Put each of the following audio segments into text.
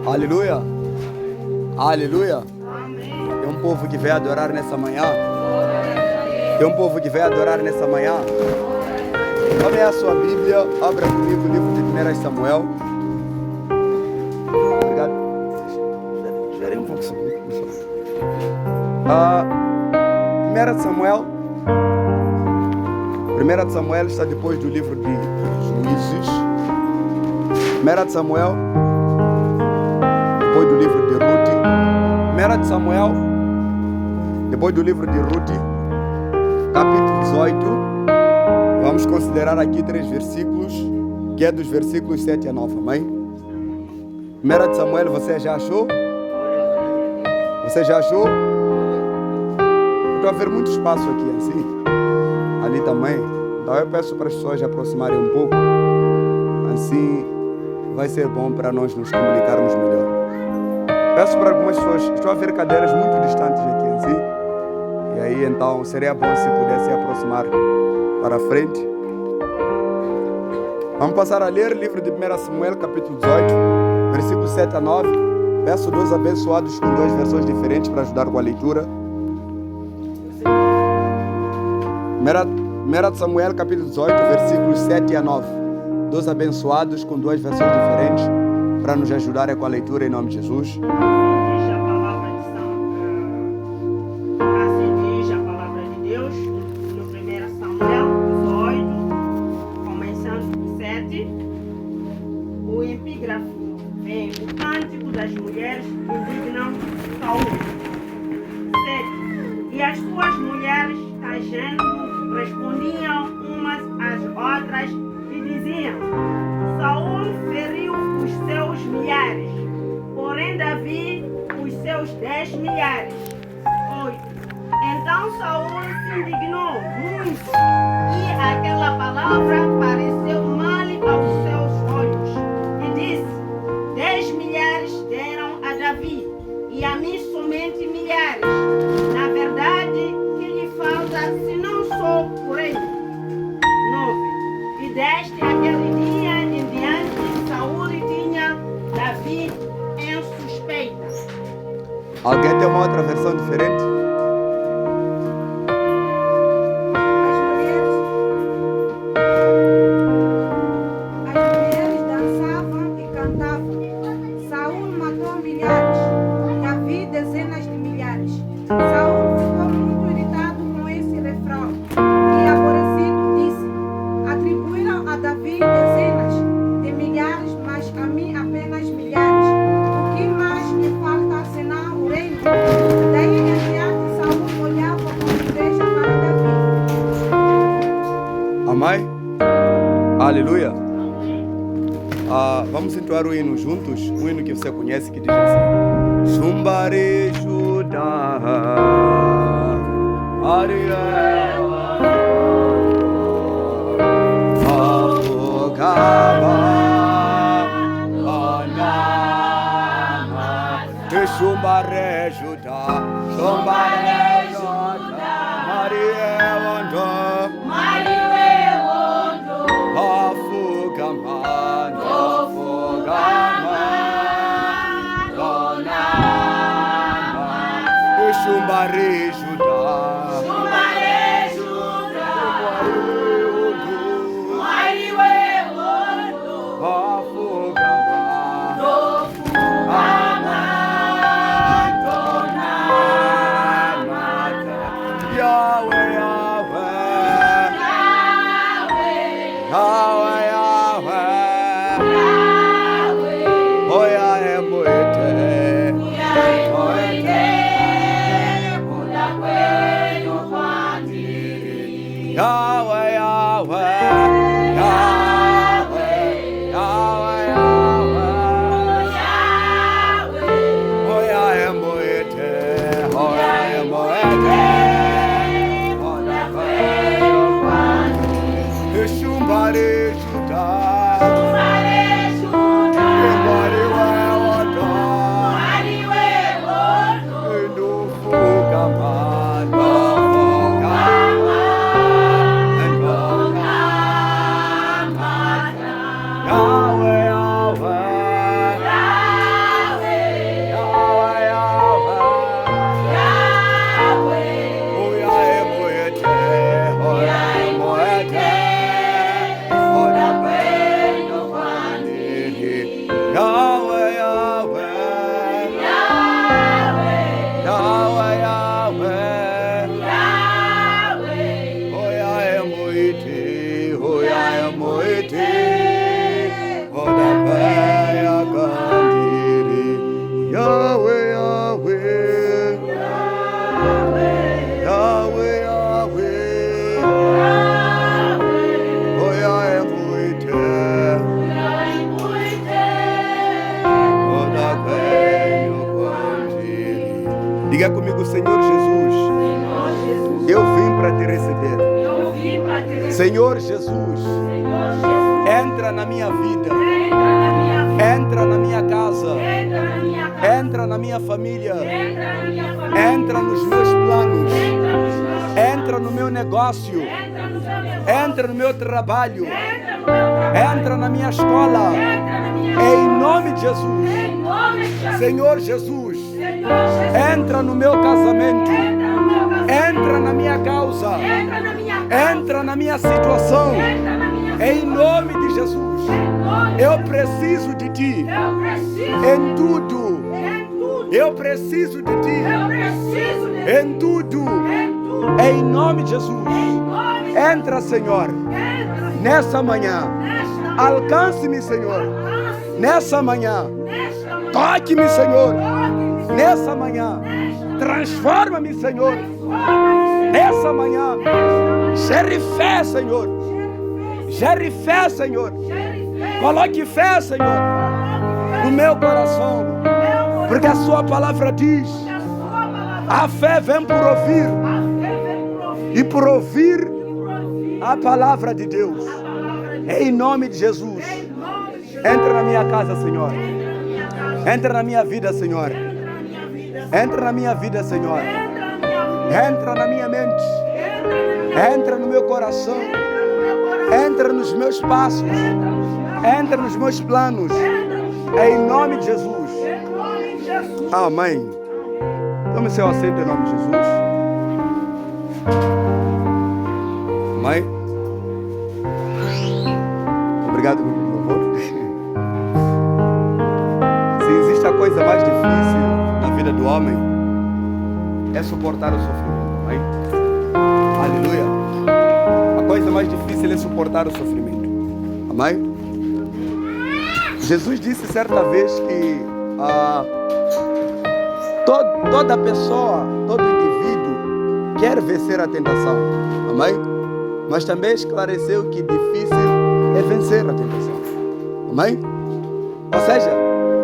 Aleluia. Aleluia. Tem um povo que vai adorar nessa manhã. Tem um povo que vai adorar nessa manhã. Abra a sua Bíblia, abra comigo o livro de 1 Samuel. Obrigado. Esperei um pouco sobre isso. 1 Samuel. 1 Samuel está depois do livro de Juízes. 1 Samuel, depois do livro de Ruth. 1 Samuel, depois do livro de Ruth, capítulo 18. Vamos considerar aqui 3 versículos, que é dos versículos 7 a 9, amém? 1 Samuel, você já achou? Você já achou? Estou a ver muito espaço aqui, assim. Ali também. Então eu peço para as pessoas aproximarem um pouco. Assim vai ser bom para nós nos comunicarmos melhor. Peço para algumas pessoas, estou a ver cadeiras muito distantes aqui, assim. E aí então seria bom se pudesse aproximar para a frente. Vamos passar a ler o livro de 1 Samuel, capítulo 18, versículos 7 a 9. Peço 2 abençoados com 2 versões diferentes para ajudar com a leitura. 1 Samuel, capítulo 18, versículos 7 a 9. 2 abençoados com 2 versões diferentes para nos ajudar com a leitura em nome de Jesus. Alguém tem uma outra versão diferente? As mulheres dançavam e cantavam. Saul matou milhares, Davi dezenas de milhares. Saul ficou muito irritado com esse refrão e aborrecido disse: atribuíram a Davi dezenas de milhares, mas a mim apenas milhares. O que mais me falta senão o reino? Daí em diante Saul olhava com inveja para Davi. Amém? Aleluia. Vamos entoar o hino juntos. Um hino que você conhece que diz assim: Zumbare Judá, Ariel, Afogaba, Anama, Zumbare Judá, Zumbare Judá, Ariel, Shumbare Judá, Shumbare Judá, Mwariwe Wondo, Afogama, Dofugama, Donamata, Yahweh, Yahweh, Yahweh, Yahweh, Yahweh, Oya Emoete, Yaikoite, Muda Kwenu Kwandiri, Yahweh, Yahweh, Yahweh, Yahweh, Yahweh, Oya Emoete, Oya Emoete, Muda Kwenu Kwandiri, Shumbare Judá, Shumbare Judá, Mwariwe Wondo, Mwariwe Wondo, Ndufugama, Dofugama, Ndofugama, Senhor Jesus, entra na minha vida, entra na minha casa, entra na minha família, entra nos meus planos, entra no meu negócio, entra no meu trabalho, entra na minha escola, em nome de Jesus. Senhor Jesus, entra no meu casamento, entra na minha causa, entra na minha situação, em nome de Jesus. Eu preciso de Ti, em tudo. Eu preciso de Ti, em tudo. Em nome de Jesus. Entra, Senhor, nessa manhã. Alcance-me, Senhor, nessa manhã. Toque-me, Senhor, nessa manhã. Transforma-me, Senhor, nessa manhã. Gere fé, Senhor. Gere fé, Senhor. Coloque fé, Senhor, no meu coração. Porque a sua palavra diz: a fé vem por ouvir, e por ouvir a palavra de Deus. Em nome de Jesus. Entra na minha casa, Senhor. Entra na minha vida, Senhor. Entra na minha vida, Senhor. Entra na minha mente. Entra no meu coração. Entra nos meus passos. Entra nos meus planos. Em nome de Jesus. Amém. Tome seu assento em nome de Jesus. Amém. Obrigado pelo louvor. Se existe a coisa mais difícil na vida do homem, é suportar o sofrimento. Amém? Aleluia. A coisa mais difícil é suportar o sofrimento. Amém? Jesus disse certa vez que toda pessoa, todo indivíduo quer vencer a tentação. Amém? Mas também esclareceu que difícil é vencer a tentação. Amém? Ou seja,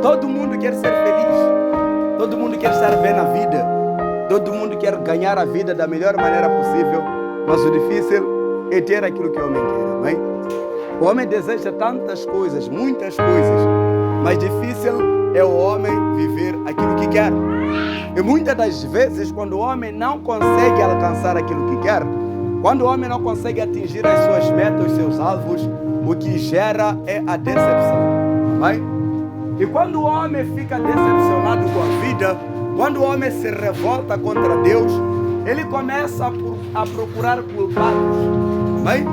todo mundo quer ser feliz. Todo mundo quer estar bem na vida. Todo mundo quer ganhar a vida da melhor maneira possível. Mas o difícil é ter aquilo que o homem quer. Amém? O homem deseja tantas coisas, muitas coisas. Mas difícil é o homem viver aquilo que quer. E muitas das vezes, quando o homem não consegue alcançar aquilo que quer, quando o homem não consegue atingir as suas metas, os seus alvos, o que gera é a decepção. Amém? E quando o homem fica decepcionado com a vida, quando o homem se revolta contra Deus, ele começa a procurar culpados. Amém?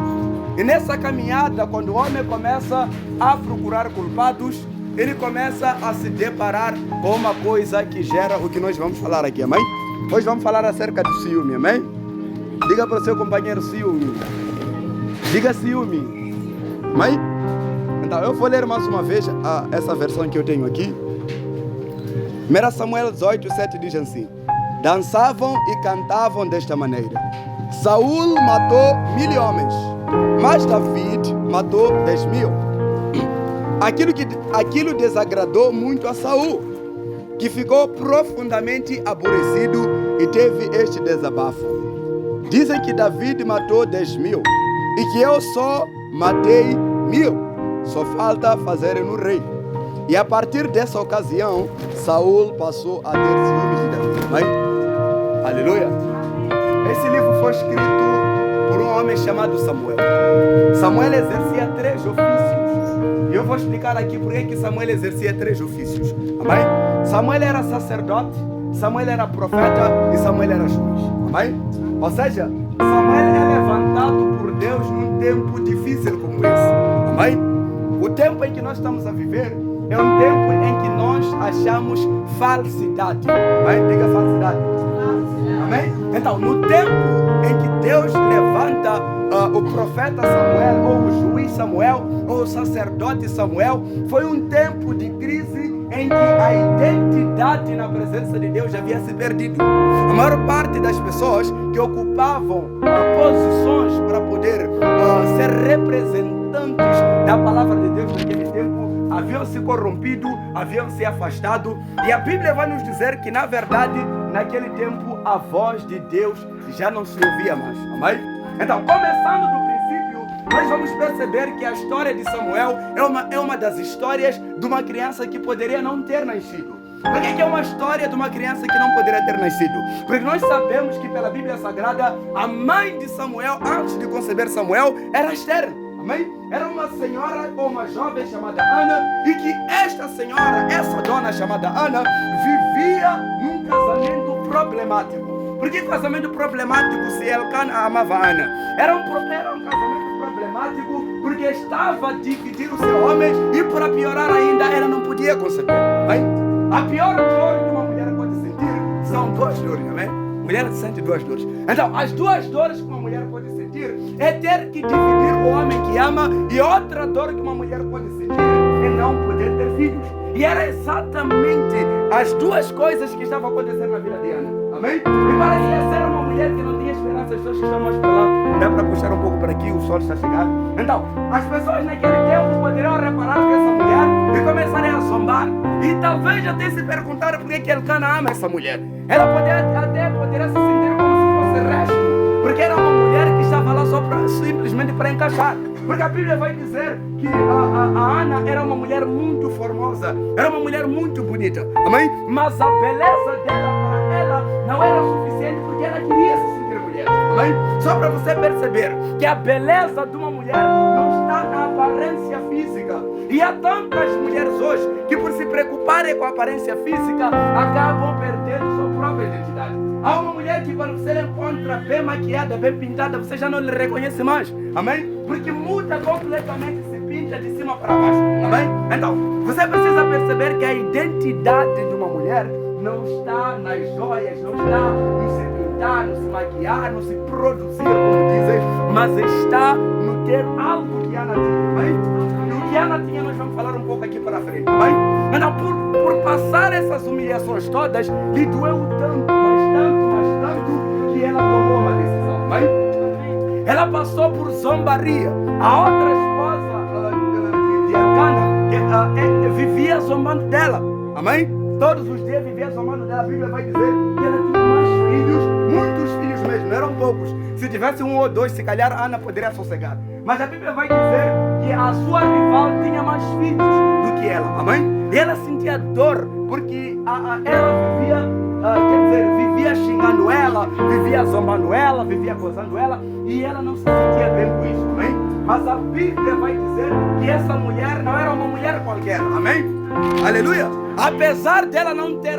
E nessa caminhada, quando o homem começa a procurar culpados, ele começa a se deparar com uma coisa que gera o que nós vamos falar aqui, amém? Hoje vamos falar acerca do ciúme, amém? Diga para o seu companheiro ciúme. Diga ciúme, amém? Então, eu vou ler mais uma vez essa versão que eu tenho aqui. 1 Samuel 18:7 diz assim: dançavam e cantavam desta maneira: Saul matou 1000 homens, mas David matou 10.000. Aquilo desagradou muito a Saul, que ficou profundamente aborrecido e teve este desabafo: dizem que David matou 10.000 e que eu só matei 1000. Só falta fazerem no rei. E a partir dessa ocasião, Saul passou a ter ciúmes de David. Amém? Aleluia. Esse livro foi escrito por um homem chamado Samuel. Samuel exercia 3 ofícios. E eu vou explicar aqui por que Samuel exercia 3 ofícios. Amém? Samuel era sacerdote, Samuel era profeta e Samuel era juiz. Amém? Ou seja, Samuel é levantado por Deus num tempo difícil como esse. Amém? O tempo em que nós estamos a viver é um tempo em que nós achamos falsidade. Amém? Diga falsidade. Amém? Então, no tempo em que Deus levanta o profeta Samuel, ou o juiz Samuel, ou o sacerdote Samuel, foi um tempo de crise em que a identidade na presença de Deus havia se perdido. A maior parte das pessoas que ocupavam posições para poder ser representantes da palavra de Deus naquele tempo haviam se corrompido, haviam se afastado. E a Bíblia vai nos dizer que, na verdade, naquele tempo a voz de Deus já não se ouvia mais. Amém? Então, começando do princípio, nós vamos perceber que a história de Samuel é uma das histórias de uma criança que poderia não ter nascido. Por que é uma história de uma criança que não poderia ter nascido? Porque nós sabemos que pela Bíblia Sagrada, a mãe de Samuel, antes de conceber Samuel, era Esther. Amém? Era uma senhora ou uma jovem chamada Ana, e que esta senhora, essa dona chamada Ana, vivia num casamento problemático. Por que casamento problemático se Elcana amava Ana? Era um casamento problemático porque estava a dividir o seu homem e, para piorar ainda, ela não podia conceber. Amém? A pior dor que uma mulher pode sentir são duas dores. Amém? Mulher sente duas dores. Então, as duas dores que uma mulher pode sentir é ter que dividir o homem que ama, e outra dor que uma mulher pode sentir é não poder ter filhos. E era exatamente as duas coisas que estavam acontecendo na vida de Ana. Amém? E parecia ser uma mulher que não tinha esperança. As pessoas que estão mais para lá, dá para puxar um pouco para aqui, o sol está chegando. Então, as pessoas naquele tempo poderiam reparar que essa mulher e começarem a zombar. E talvez até se perguntar por que Elcana ama essa mulher. Ela poderia se sentir como se fosse resto, porque era uma mulher que estava lá só simplesmente para encaixar. Porque a Bíblia vai dizer que a Ana era uma mulher muito formosa, era uma mulher muito bonita, amém? Mas a beleza dela para ela não era suficiente, porque ela queria se sentir mulher, amém? Só para você perceber que a beleza de uma mulher não está na aparência física. E há tantas mulheres hoje que, por se preocuparem com a aparência física, acabam perdendo sua própria identidade. Há uma mulher que, quando você encontra bem maquiada, bem pintada, você já não lhe reconhece mais, amém? Porque muda completamente, se pinta de cima para baixo, amém? Então, você precisa perceber que a identidade de uma mulher não está nas joias, não está no se pintar, no se maquiar, no se produzir, como dizem, mas está no ter algo que Ana tinha, amém? E o que Ana tinha nós vamos falar um pouco aqui para frente, amém? Então, por passar essas humilhações todas, lhe doeu tanto, mas tanto, que ela tomou uma decisão, amém? Ela passou por zombaria. A outra esposa de Elcana vivia zombando dela, amém? Todos os dias vivia zombando dela. A Bíblia vai dizer que ela tinha mais filhos, muitos filhos mesmo, não eram poucos. Se tivesse um ou dois, se calhar Ana poderia sossegar. Mas a Bíblia vai dizer que a sua rival tinha mais filhos do que ela, amém? E ela sentia dor, porque ela vivia xingando ela, vivia zombando ela, vivia gozando ela, e ela não se sentia bem com isso, amém? Mas a Bíblia vai dizer que essa mulher não era uma mulher qualquer, amém? Aleluia! Apesar dela não ter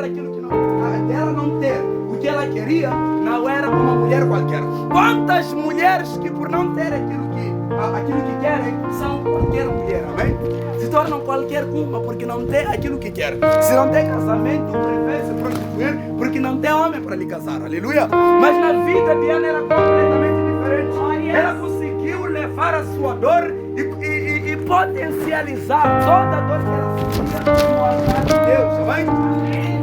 o que ela queria, não era uma mulher qualquer. Quantas mulheres que, por não ter aquilo que querem, são qualquer mulher, amém? Se tornam qualquer uma porque não tem aquilo que quer. Se não tem casamento, prefere se prostituir porque não tem homem para lhe casar, aleluia. Mas na vida de Ana era completamente diferente. Ela conseguiu levar a sua dor e potencializar toda a dor que ela sentia no altar de Deus, amém?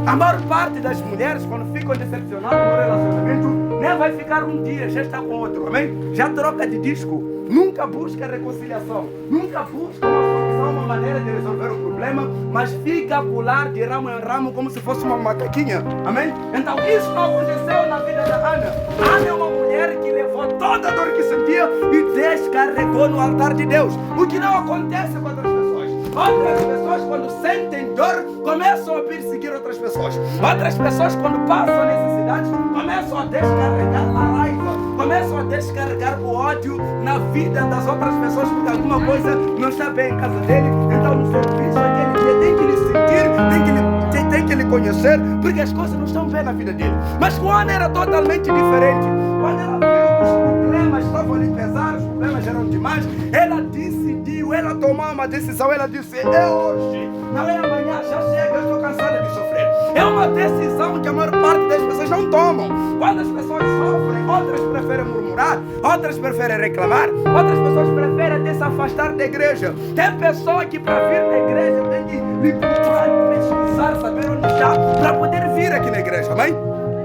A maior parte das mulheres, quando ficam decepcionadas no relacionamento, nem vai ficar um dia, já está com outro, amém? Já troca de disco, nunca busca reconciliação, nunca busca uma solução, uma maneira de resolver o problema, mas fica a pular de ramo em ramo como se fosse uma macaquinha, amém? Então isso não aconteceu na vida da Ana. Ana é uma mulher que levou toda a dor que sentia e descarregou no altar de Deus, o que não acontece com outras pessoas. Outras pessoas, quando sentem dor, começam a perseguir outras pessoas. Outras pessoas, quando passam necessidades, começam a descarregar a raiva, começam a descarregar o ódio na vida das outras pessoas, porque alguma coisa não está bem em casa dele. Então, no serviço aquele dia, tem que lhe sentir, tem que lhe conhecer, porque as coisas não estão bem na vida dele. Mas com Ana era totalmente diferente. Quando ela viu que os problemas estavam a lhe pesar, os problemas eram demais, ela decidiu, ela tomou uma decisão. Ela disse: é hoje, não é amanhã, já chega, eu estou cansada de sofrer. É uma decisão que a maior parte das pessoas não tomam. Quando as pessoas sofrem, outras preferem murmurar, outras preferem reclamar, outras pessoas preferem até se afastar da igreja. Tem pessoa que para vir na igreja tem que lhe procurar, pesquisar, saber onde está, para poder vir aqui na igreja, amém?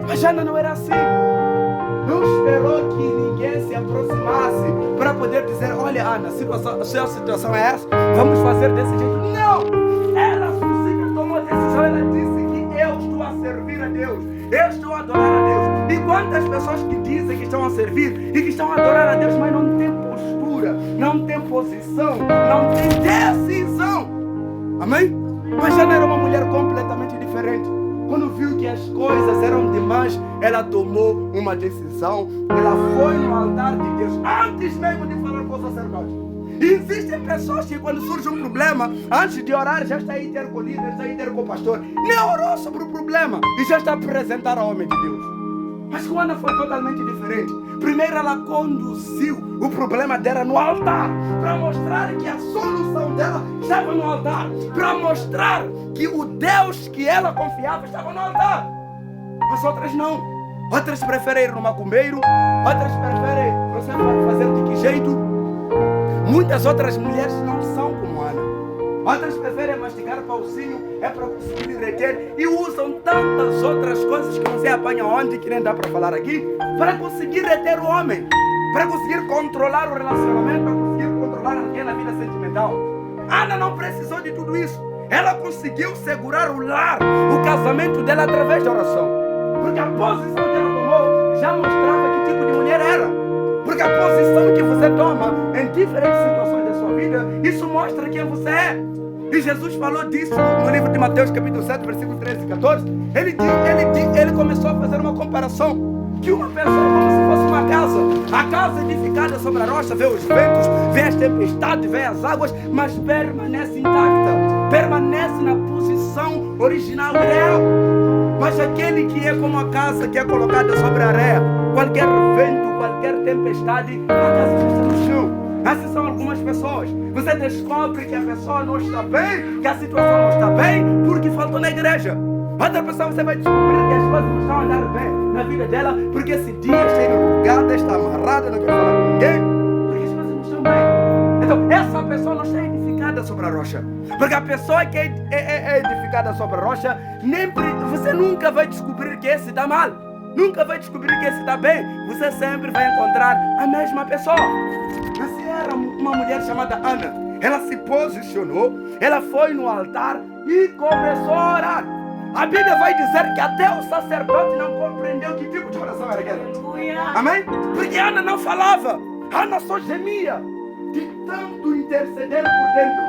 Mas Ana não era assim. Não esperou que ninguém se aproximasse para poder dizer: olha, Ana, a sua situação é essa, vamos fazer desse jeito. Não! Ela sozinha tomou a decisão. Ela disse que eu estou a servir a Deus, eu estou a adorar a Deus. E quantas pessoas que dizem que estão a servir e que estão a adorar a Deus, mas não têm postura, postura, não tem posição, não tem decisão. Amém? Mas Ana era uma mulher completamente diferente. Quando viu que as coisas eram demais, ela tomou uma decisão. Ela foi no altar de Deus, antes mesmo de falar com o sacerdote. E existem pessoas que quando surge um problema, antes de orar, já está aí ter com o líder, já está aí ter com o pastor. Nem orou sobre o problema e já está a apresentar ao homem de Deus. Mas com Ana foi totalmente diferente. Primeiro ela conduziu o problema dela no altar, para mostrar que a solução dela estava no altar, para mostrar que o Deus que ela confiava estava no altar. Mas outras não. Outras preferem ir no macumbeiro, outras preferem, não sei fazer de que jeito. Muitas outras mulheres não são como Ana. Outras preferem mastigar pauzinho, é para conseguir reter, e usam tantas outras coisas que você apanha onde, que nem dá para falar aqui, para conseguir reter o homem, para conseguir controlar o relacionamento, para conseguir controlar aquela vida sentimental. Ana não precisou de tudo isso. Ela conseguiu segurar o lar, o casamento dela através da oração. Porque a posição que ela tomou já mostrava que tipo de mulher era. Porque a posição que você toma em diferentes situações da sua vida, isso mostra quem você é. E Jesus falou disso no livro de Mateus, capítulo 7, versículo 13 e 14. Ele começou a fazer uma comparação. Que uma pessoa é como se fosse uma casa. A casa edificada sobre a rocha, vê os ventos, vê as tempestades, vê as águas, mas permanece intacta. Permanece na posição original e real. Mas aquele que é como a casa que é colocada sobre a areia, qualquer vento, qualquer tempestade, a casa já está no chão. Essas são algumas pessoas. Você descobre que a pessoa não está bem, que a situação não está bem, porque faltou na igreja. Outra pessoa você vai descobrir que as coisas não estão andando bem na vida dela, porque esse dia está enrugada, está amarrada, não quer falar com ninguém, porque as coisas não estão bem. Então, essa pessoa não está edificada sobre a rocha. Porque a pessoa que é edificada sobre a rocha, você nunca vai descobrir que esse está mal. Nunca vai descobrir que esse está bem. Você sempre vai encontrar a mesma pessoa. Assim era uma mulher chamada Ana. Ela se posicionou, ela foi no altar e começou a orar. A Bíblia vai dizer que até o sacerdote não compreendeu que tipo de oração era aquela. Amém? Porque Ana não falava. Ana só gemia de tanto interceder por dentro.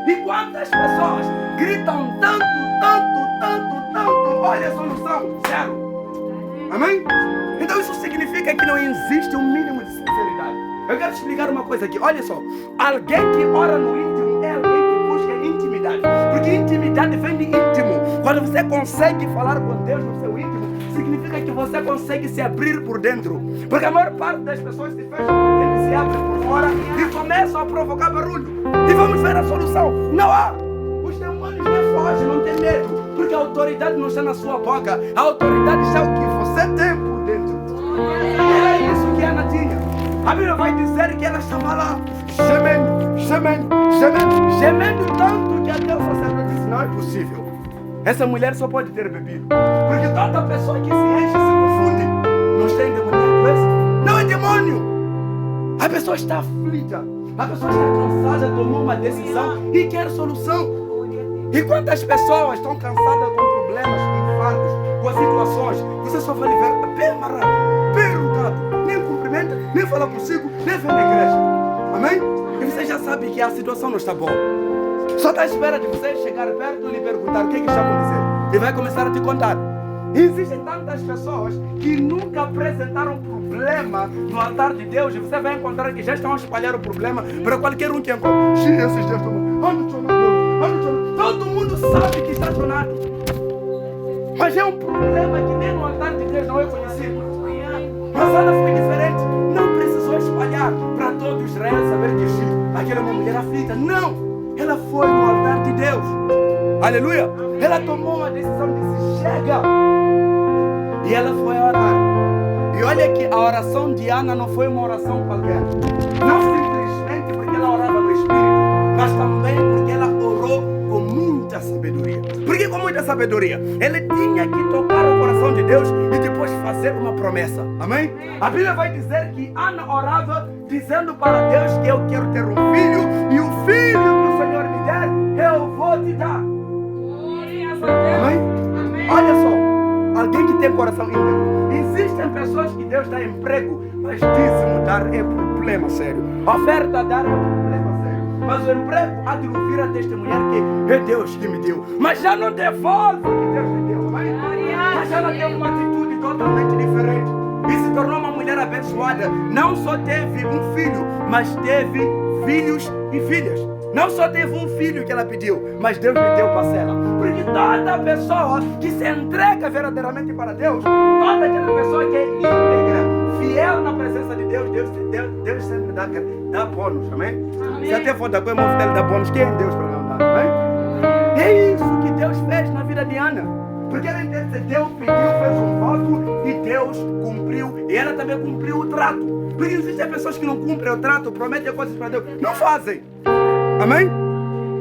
E quantas pessoas gritam tanto, olha a solução, zero. Amém? Então isso significa que não existe um mínimo de sinceridade. Eu quero te explicar uma coisa aqui, olha só. Alguém que ora no íntimo é alguém que busca intimidade. Porque intimidade vem de íntimo. Quando você consegue falar com Deus no seu íntimo, significa que você consegue se abrir por dentro. Porque a maior parte das pessoas se fecham por dentro, se abrem por fora e começam a provocar barulho. E vamos ver a solução. Não há. Os demônios não fogem, não tem medo. Porque a autoridade não está na sua boca. A autoridade está o que você tem por dentro. E é isso que Ana tinha. A Bíblia vai dizer que ela estava lá, gemendo tanto que até o sacerdote disse, não é possível. Essa mulher só pode ter bebido. Porque toda pessoa que se enche se confunde. Não está endemoniado esse? Não é demônio. A pessoa está aflita. A pessoa está cansada, tomou uma decisão e quer solução. E quantas pessoas estão cansadas com problemas, com fardos, com situações, você só vai ver bem amarrado, bem rugado, nem cumprimenta, nem fala consigo, nem vem na igreja. Amém? E você já sabe que a situação não está boa. Só está à espera de você chegar perto e lhe perguntar o que está acontecendo. E vai começar a te contar. E existem tantas pessoas que nunca apresentaram problema no altar de Deus. E você vai encontrar que já estão a espalhar o problema para qualquer um que encontra. Esses dias todo mundo sabe que está chonado. Mas é um problema que nem no altar de Deus não é conhecido. Mas Ana foi diferente. Não precisou espalhar para todo Israel saber que aquela é uma mulher aflita. Não! Ela foi no altar de Deus. Aleluia! Ela tomou uma decisão de se chega. E ela foi orar. E olha que a oração de Ana não foi uma oração qualquer. Não simplesmente porque ela orava no Espírito, mas também porque ela orou com muita sabedoria. Por que com muita sabedoria? Ele tinha que tocar o coração de Deus e depois fazer uma promessa. Amém? A Bíblia vai dizer que Ana orava dizendo para Deus que eu quero ter um filho e o filho que o Senhor me der, eu vou te dar. Amém? Olha só, alguém que tem coração íntegro. Existem pessoas que Deus dá emprego Mas dízimo dar é problema sério. Oferta dar é problema sério. Mas o emprego há de ouvir a testemunhar que é Deus que me deu. Mas já não devolve o que Deus me deu. Mas já não tem uma atitude totalmente diferente. E se tornou uma mulher abençoada. Não só teve um filho, mas teve filhos e filhas. Não só teve um filho que ela pediu, mas Deus lhe deu parcela. Porque toda pessoa que se entrega verdadeiramente para Deus, toda aquela pessoa que é íntegra, fiel na presença de Deus, Deus sempre dá bônus, amém? Se até for da coisa, dele dá bônus, quem é Deus para não dar, amém? É isso que Deus fez na vida de Ana. Porque ela intercedeu, pediu, fez um voto e Deus cumpriu. E ela também cumpriu o trato. Porque existem pessoas que não cumprem o trato, prometem coisas para Deus, não fazem. Amém?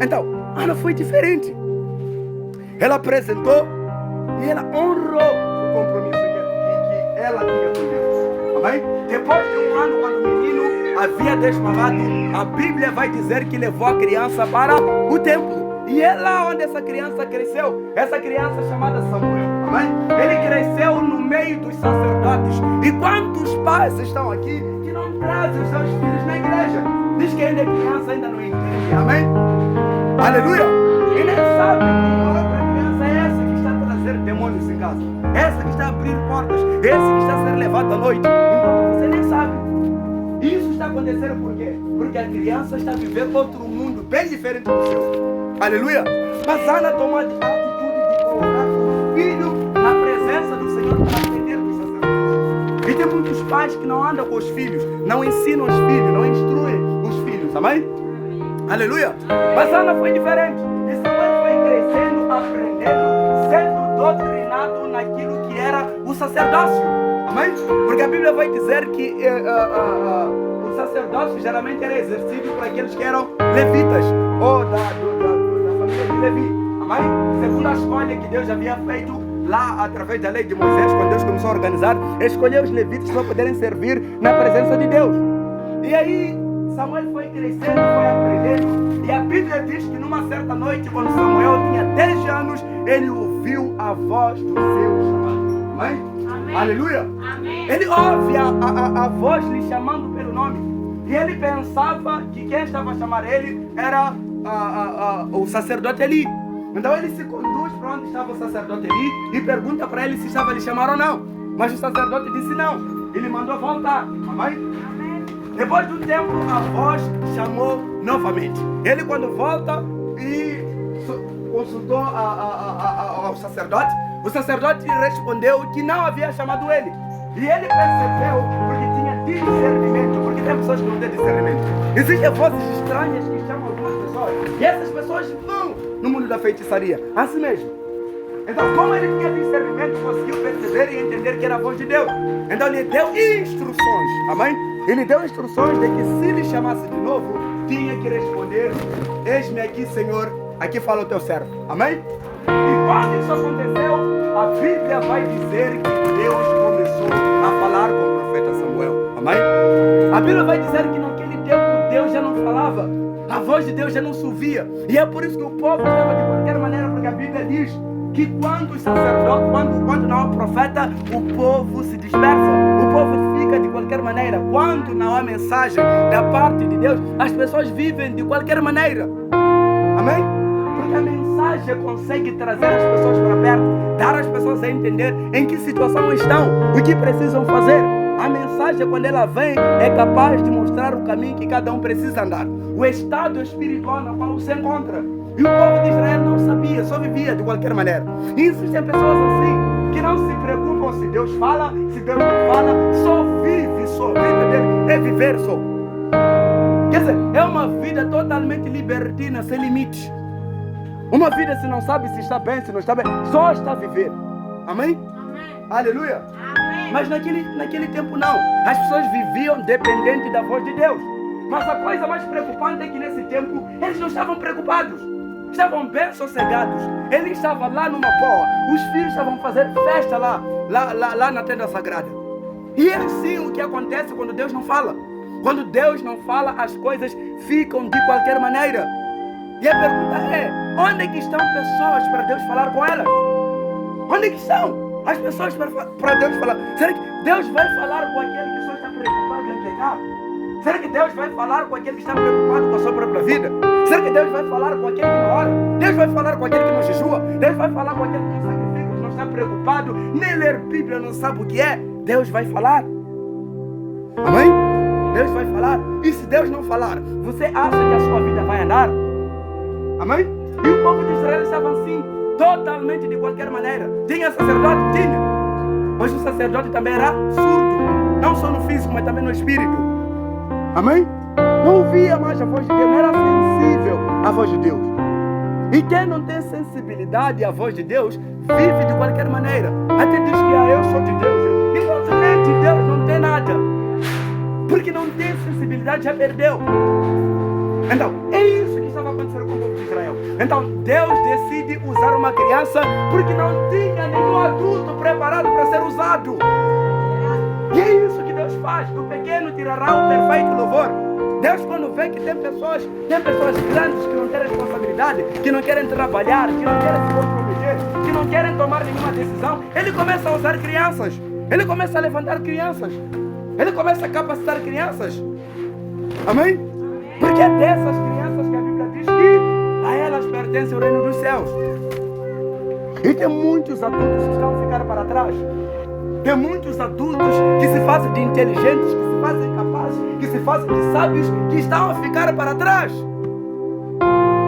Então, Ana foi diferente. Ela apresentou e ela honrou o compromisso que ela tinha com Deus. Amém? Depois de um ano, quando o menino havia desmamado, a Bíblia vai dizer que levou a criança para o templo. E é lá onde essa criança cresceu. Essa criança chamada Samuel. Amém? Ele cresceu no meio dos sacerdotes. E quantos pais estão aqui que não trazem os seus filhos na igreja? Diz que ainda é criança, ainda não entende. Amém? Aleluia! E nem sabe que outra criança é essa que está a trazer demônios em casa. Essa que está a abrir portas. Esse que está a ser levado à noite. Então você nem sabe. Isso está acontecendo por quê? Porque a criança está vivendo outro mundo bem diferente do seu. Aleluia! Mas Ana tomou a atitude de colocar o filho na presença do Senhor para aprender dos sacerdotes. E tem muitos pais que não andam com os filhos, não ensinam os filhos, não instruem os filhos. Amém? Aleluia! Mas Ana foi diferente. E Samuel foi crescendo, aprendendo, sendo doutrinado naquilo que era o sacerdócio. Amém? Porque a Bíblia vai dizer que o sacerdócio geralmente era exercido por aqueles que eram levitas ou da família de Levi. Amém? Segundo a escolha que Deus havia feito lá através da lei de Moisés, quando Deus começou a organizar, escolheu os levitas para poderem servir na presença de Deus. E aí Samuel foi crescendo, foi aprendendo. E a Bíblia diz que numa certa noite, quando Samuel tinha 10 anos, ele ouviu a voz do seu chamado. Amém? Amém. Aleluia! Amém. Ele ouve a voz lhe chamando pelo nome. E ele pensava que quem estava a chamar ele era o sacerdote Eli. Então ele se conduz para onde estava o sacerdote Eli e pergunta para ele se estava a lhe chamar ou não. Mas o sacerdote disse não. Ele mandou voltar. Amém? Depois de um tempo, a voz chamou novamente. Ele, quando volta e consultou ao sacerdote, o sacerdote respondeu que não havia chamado ele. E ele percebeu, porque tinha discernimento, porque tem pessoas que não têm discernimento. Existem vozes estranhas que chamam algumas pessoas. E essas pessoas vão no mundo da feitiçaria. Assim mesmo. Então, como ele tinha discernimento, conseguiu perceber e entender que era a voz de Deus. Então, ele deu instruções. Amém? Ele deu instruções de que se lhe chamasse de novo, tinha que responder: eis-me aqui, Senhor, aqui fala o teu servo. Amém? E quando isso aconteceu, a Bíblia vai dizer que Deus começou a falar com o profeta Samuel. Amém? A Bíblia vai dizer que naquele tempo Deus já não falava, a voz de Deus já não se ouvia. E é por isso que o povo estava de qualquer maneira, porque a Bíblia diz que quando os sacerdotes, quando não há profeta, o povo se dispersa. O povo fica de qualquer maneira. Quando não há mensagem da parte de Deus, as pessoas vivem de qualquer maneira. Amém? Porque a mensagem consegue trazer as pessoas para perto, dar às pessoas a entender em que situação estão, o que precisam fazer. A mensagem, quando ela vem, é capaz de mostrar o caminho que cada um precisa andar, o estado espiritual no qual se encontra. E o povo de Israel não sabia, só vivia de qualquer maneira. E existem pessoas assim, que não se preocupam se Deus fala, se Deus não fala, só vive, só vida dele é viver só. Quer dizer, é uma vida totalmente libertina, sem limites. Uma vida se não sabe se está bem, se não está bem, só está a viver. Amém? Amém. Aleluia. Amém. Mas naquele tempo não. As pessoas viviam dependente da voz de Deus. Mas a coisa mais preocupante é que nesse tempo eles não estavam preocupados. Estavam bem sossegados. Ele estava lá numa boa. Os filhos estavam fazendo festa lá na tenda sagrada. E é assim o que acontece quando Deus não fala. Quando Deus não fala, as coisas ficam de qualquer maneira. E a pergunta é: onde é que estão pessoas para Deus falar com elas? Onde é que estão as pessoas para Deus falar? Será que Deus vai falar com aquele que só está preocupado em pecar? Será que Deus vai falar com aquele que está preocupado com a sua própria vida? Será que Deus vai falar com aquele que não ora? Deus vai falar com aquele que não jejua? Deus vai falar com aquele que não sacrifica, que não está preocupado, nem ler Bíblia, não sabe o que é? Deus vai falar. Amém? Deus vai falar. E se Deus não falar, você acha que a sua vida vai andar? Amém? E o povo de Israel estava assim, totalmente de qualquer maneira. Tinha sacerdote? Tinha. Mas o sacerdote também era surdo. Não só no físico, mas também no espírito. Amém? Não ouvia mais a voz de Deus, não era sensível à voz de Deus. E quem não tem sensibilidade à voz de Deus, vive de qualquer maneira. Até diz que eu sou de Deus. Infelizmente Deus não tem nada. Porque não tem sensibilidade, já perdeu. Então, é isso que estava acontecendo com o povo de Israel. Então, Deus decide usar uma criança porque não tinha nenhum adulto preparado para ser usado. E é isso que Deus faz. Do pequeno tirará o perfeito louvor. Deus, quando vê que tem pessoas grandes que não têm responsabilidade, que não querem trabalhar, que não querem se comprometer, que não querem tomar nenhuma decisão, Ele começa a usar crianças. Ele começa a levantar crianças. Ele começa a capacitar crianças. Amém? Porque é dessas crianças que a Bíblia diz que a elas pertence o reino dos céus. E tem muitos adultos que estão a ficar para trás. Tem muitos adultos que se fazem de inteligentes, que se fazem capazes, que se fazem de sábios, que estão a ficar para trás.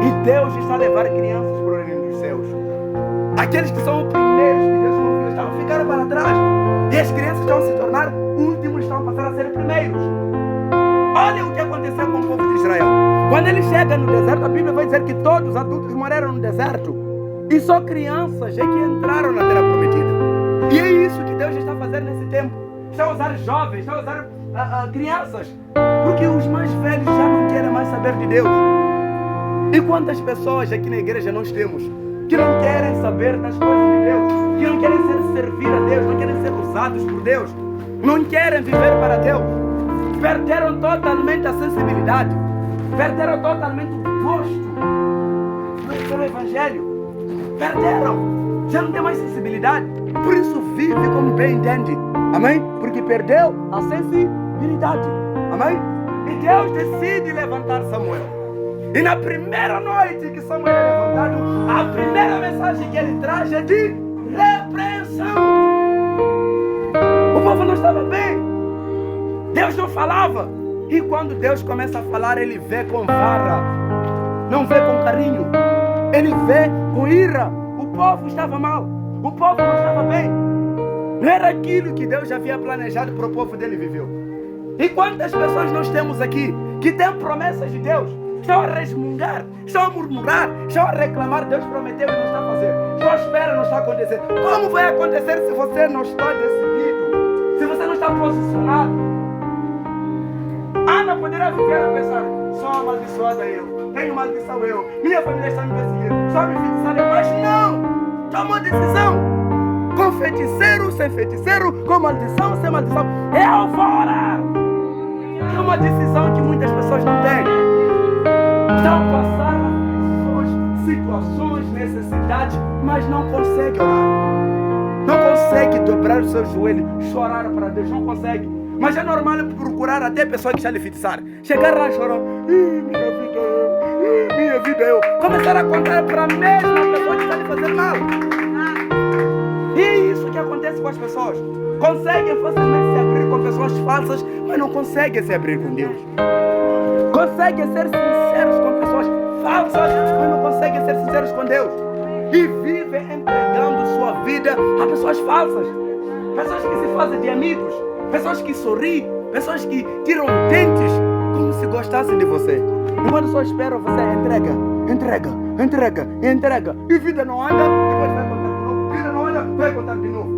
E Deus está a levar crianças para o reino dos céus. Aqueles que são os primeiros que Deus confiou estão a ficar para trás. E as crianças estão a se tornar últimos, estão a passar a ser primeiros. Olha o que aconteceu com o povo de Israel. Quando ele chega no deserto, a Bíblia vai dizer que todos os adultos morreram no deserto. E só crianças é que entraram na terra prometida. E é isso que Deus está fazendo nesse tempo. Está a usar jovens, está a usar crianças. Porque os mais velhos já não querem mais saber de Deus. E quantas pessoas aqui na igreja nós temos que não querem saber das coisas de Deus, que não querem servir a Deus, não querem ser usados por Deus, não querem viver para Deus. Perderam totalmente a sensibilidade, perderam totalmente o gosto pelo Evangelho, perderam, já não tem mais sensibilidade, por isso vive como bem entende, amém? Porque perdeu a sensibilidade, amém? E Deus decide levantar Samuel. E na primeira noite que Samuel é levantado, a primeira mensagem que ele traz é de repreensão. O povo não estava bem. Deus não falava. E quando Deus começa a falar, ele vê com vara. Não vê com carinho. Ele vê com ira. O povo estava mal. O povo não estava bem. Não era aquilo que Deus já havia planejado para o povo dele viveu. E quantas pessoas nós temos aqui que têm promessas de Deus, estão a resmungar, estão a murmurar, estão a reclamar, Deus prometeu e não está a fazer. Estão à espera, não está a acontecer. Como vai acontecer se você não está decidido? Se você não está posicionado? Ana poderia viver a pensar, sou amaldiçoada eu, tenho maldição eu, minha família está me perseguindo, só me feitiçaram eu, mas não! Tomou decisão! Com feiticeiro, sem feiticeiro, com maldição, sem maldição, eu vou orar! É uma decisão que muitas pessoas não têm. Estão a passar aflições, situações, necessidades, mas não conseguem orar. Não consegue dobrar o seu joelho, chorar para Deus, não consegue. Mas é normal procurar até pessoas que já lhe feitiçaram. Chegar lá chorando, minha vida eu. Começar a contar para a mesma pessoa que está lhe fazendo mal. E é isso que acontece com as pessoas. Conseguem facilmente se abrir com pessoas falsas, mas não conseguem se abrir com Deus. Conseguem ser sinceros com pessoas falsas, mas não conseguem ser sinceros com Deus. E vivem entregando sua vida a pessoas falsas. Pessoas que se fazem de amigos. Pessoas que sorriem. Pessoas que tiram dentes como se gostassem de você. Enquanto só esperam, você entrega. E vida não anda, depois vai contar de novo. Vida não anda, vai contar de novo.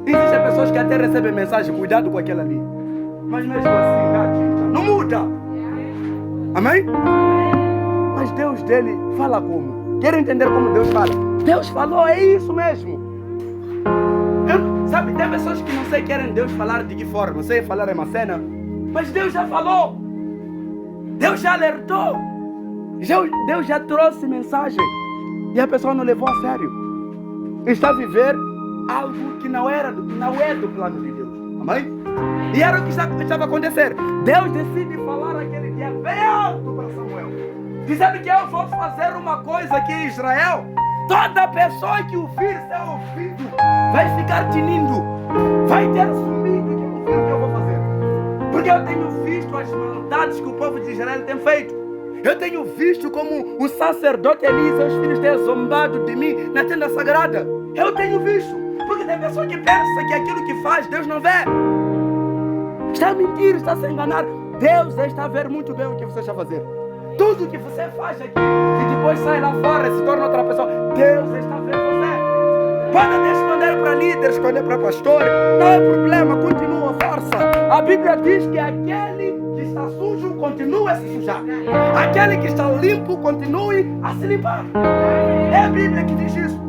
Existem pessoas que até recebem mensagem, cuidado com aquela ali. Mas mesmo assim, não muda. Amém? Mas Deus dele fala como? Quer entender como Deus fala? Deus falou, é isso mesmo. Sabe, tem pessoas que não sei querem Deus falar de que forma. Sei falar é uma cena. Mas Deus já falou. Deus já alertou. Deus já trouxe mensagem. E a pessoa não levou a sério. Está a viver algo que não é do plano de Deus. Amém? E era o que estava a acontecer. Deus decide falar aquele dia bem alto para Samuel, dizendo que eu vou fazer uma coisa aqui em Israel. Toda pessoa que ouvir seu ouvido vai ficar tinindo, vai ter sumido que ouvir o que eu vou fazer. Porque eu tenho visto as maldades que o povo de Israel tem feito. Eu tenho visto como o sacerdote Eli e seus filhos têm zombado de mim na tenda sagrada. Eu tenho visto. Porque tem pessoa que pensa que aquilo que faz Deus não vê. Está a mentir, está a se enganar. Deus está a ver muito bem o que você está a fazer. Tudo que você faz aqui e depois sai lá fora e se torna outra pessoa, Deus está a ver você. Pode até esconder para líder, esconder para pastor, não é problema, continua, força. A Bíblia diz que aquele que está sujo continue a se sujar. Aquele que está limpo continue a se limpar. É a Bíblia que diz isso.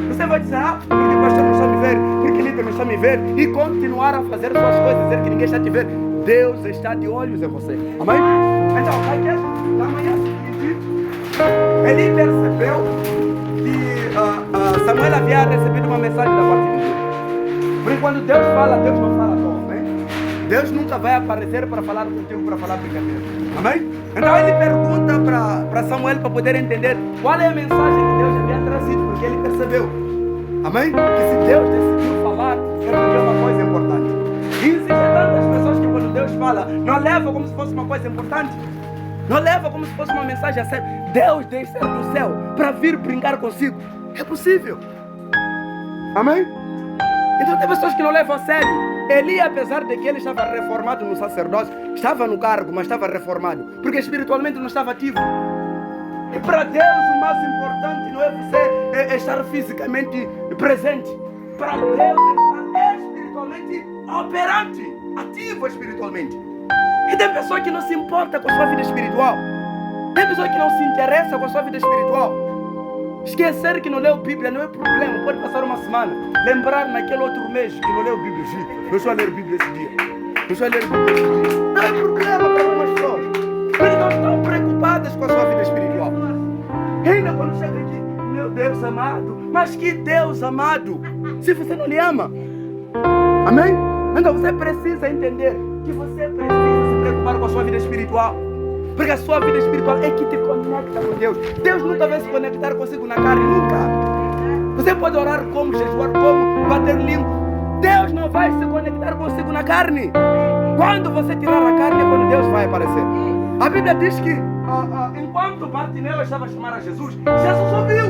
Você vai dizer, porque o pastor não está me ver, porque o líder não está me ver, e continuar a fazer suas coisas, dizer que ninguém está te ver. Deus está de olhos em você. Amém? Então, na manhã seguinte, ele percebeu que Samuel havia recebido uma mensagem da parte de Deus. Porque quando Deus fala, Deus não fala à toa, amém? Deus nunca vai aparecer para falar contigo, para falar brincadeira. Amém? Então ele pergunta para Samuel para poder entender qual é a mensagem que Deus havia trazido, porque ele percebeu. Amém? Que se Deus decidiu falar, é porque é uma coisa importante. E existem tantas pessoas que quando Deus fala, não leva como se fosse uma coisa importante. Não leva como se fosse uma mensagem a sério. Deus descer do céu para vir brincar consigo. É possível. Amém? Então tem pessoas que não levam a sério. Eli, apesar de que ele estava reformado no sacerdócio, estava no cargo, mas estava reformado, porque espiritualmente não estava ativo. E para Deus o mais importante não é você estar fisicamente presente. Para Deus estar espiritualmente operante, ativo espiritualmente. E tem pessoa que não se importa com a sua vida espiritual. Tem pessoa que não se interessa com a sua vida espiritual. Esquecer que não leu Bíblia não é problema. Pode passar uma semana, lembrar naquele outro mês que não leu Bíblia. Não estou a ler Bíblia esse dia. Não estou a ler Bíblia esse dia. Não é problema para algumas pessoas. Porque não estão preocupadas com a sua vida espiritual. Ainda quando chega aqui, meu Deus amado. Mas que Deus amado, se você não lhe ama. Amém? Então você precisa entender que você precisa se preocupar com a sua vida espiritual. Porque a sua vida espiritual é que te conecta com Deus. Deus nunca vai se conectar consigo na carne, nunca. Você pode orar como, jejuar como, bater limpo. Deus não vai se conectar consigo na carne. Quando você tirar a carne é quando Deus vai aparecer. A Bíblia diz que enquanto Bartimeu estava a chamar a Jesus, Jesus ouviu.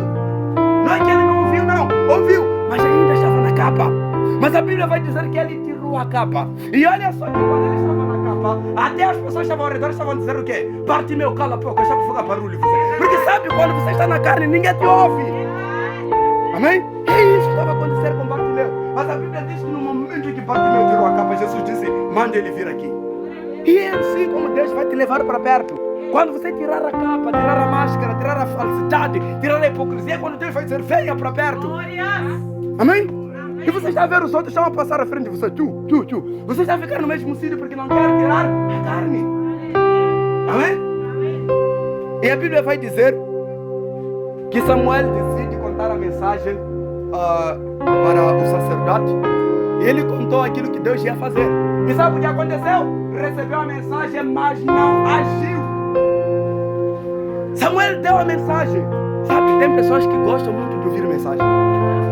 Não é que ele não ouviu, não. Ouviu, mas ainda estava na capa. Mas a Bíblia vai dizer que ele tirou a capa. E olha só que quando ele estava na capa, até as pessoas que estavam ao redor estavam dizendo o quê? Bartimeu, cala a boca, deixa eu focar barulho. Porque sabe, quando você está na carne, ninguém te ouve. Amém? É isso que estava acontecendo com Bartimeu. Mas a Bíblia diz que no momento em que Bartimeu tirou a capa, Jesus disse, manda ele vir aqui. E é assim como Deus vai te levar para perto. Quando você tirar a capa, tirar a máscara, tirar a falsidade, tirar a hipocrisia, quando Deus vai dizer, venha para perto. Amém? E você está a ver os outros estão a passar à frente de você. Você está a ficar no mesmo sítio porque não quer tirar a carne. Amém? E a Bíblia vai dizer que Samuel decide contar a mensagem para o sacerdote. E ele contou aquilo que Deus ia fazer. E sabe o que aconteceu? Recebeu a mensagem, mas não agiu. Samuel deu a mensagem. Sabe, tem pessoas que gostam muito de ouvir mensagem.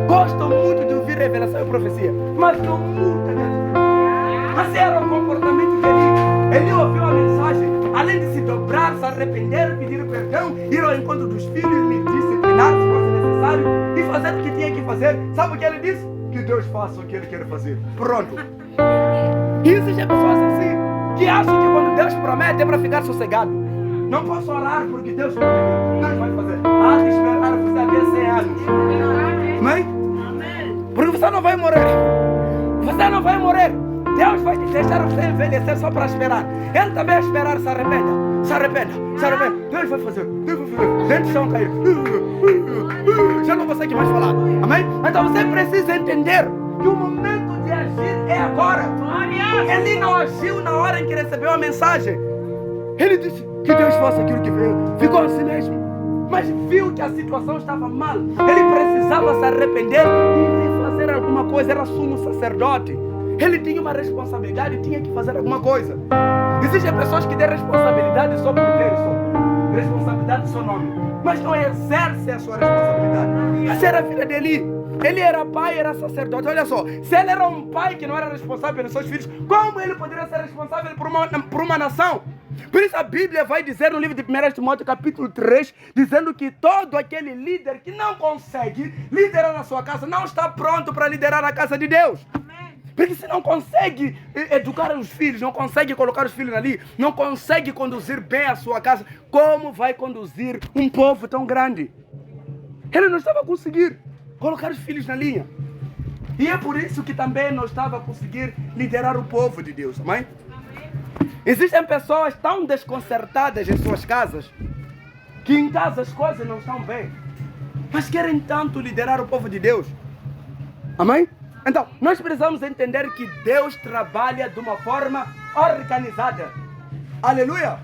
Gostam muito de ouvir revelação e profecia, mas não muda. Mas era o comportamento dele. Ele ouviu a mensagem, além de se dobrar, se arrepender, pedir perdão, ir ao encontro dos filhos, lhe disciplinar se fosse necessário e fazer o que tinha que fazer. Sabe o que ele disse? Que Deus faça o que ele quer fazer. Pronto. E existem pessoas assim, que acham que quando Deus promete é para ficar sossegado. Não posso orar porque Deus prometeu. Deus vai fazer. Há de esperar você até 100 anos. Amém? Porque você não vai morrer. Você não vai morrer. Deus vai te deixar você envelhecer só para esperar. Ele também vai esperar, se arrependa. Se arrependa, se arrependa. Deus vai fazer, Deus vai fazer. Dentes vão cair. Já não consegue mais falar. Amém? Então você precisa entender que o momento de agir é agora. Ele não agiu na hora em que recebeu a mensagem. Ele disse que Deus faça aquilo que veio. Ficou assim mesmo. Mas viu que a situação estava mal. Ele precisava se arrepender e fazer alguma coisa. Era sumo sacerdote. Ele tinha uma responsabilidade e tinha que fazer alguma coisa. Existem pessoas que têm responsabilidade só por ter só. Responsabilidade só nome. Mas não exercem a sua responsabilidade. Essa era a vida dele. Ele era pai, era sacerdote. Olha só, se ele era um pai que não era responsável pelos seus filhos, como ele poderia ser responsável por uma nação? Por isso a Bíblia vai dizer no livro de 1 Timóteo capítulo 3, dizendo que todo aquele líder que não consegue liderar na sua casa, não está pronto para liderar a casa de Deus. Porque se não consegue educar os filhos, não consegue colocar os filhos ali, não consegue conduzir bem a sua casa, como vai conduzir um povo tão grande? Ele não estava a conseguir colocar os filhos na linha. E é por isso que também não estava a conseguir liderar o povo de Deus, amém? Existem pessoas tão desconcertadas em suas casas, que em casa as coisas não estão bem, mas querem tanto liderar o povo de Deus, amém? Então, nós precisamos entender que Deus trabalha de uma forma organizada. Aleluia!